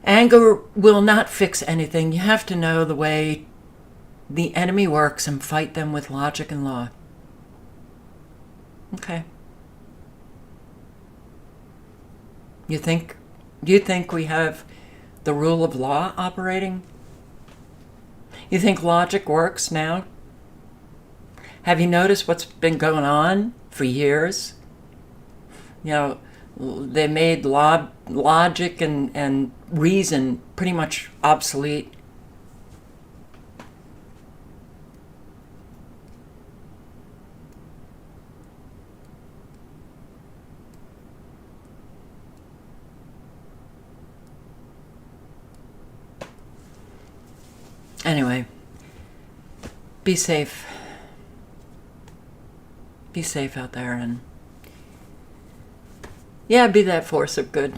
Anger will not fix anything. You have to know the way the enemy works and fight them with logic and law. Okay. Do you think we have the rule of law operating? You think logic works now? Have you noticed what's been going on for years? You know, they made logic and reason pretty much obsolete. Anyway, be safe. Be safe out there and yeah, be that force of good.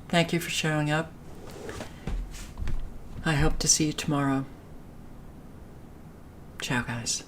Thank you for showing up. I hope to see you tomorrow. Ciao, guys.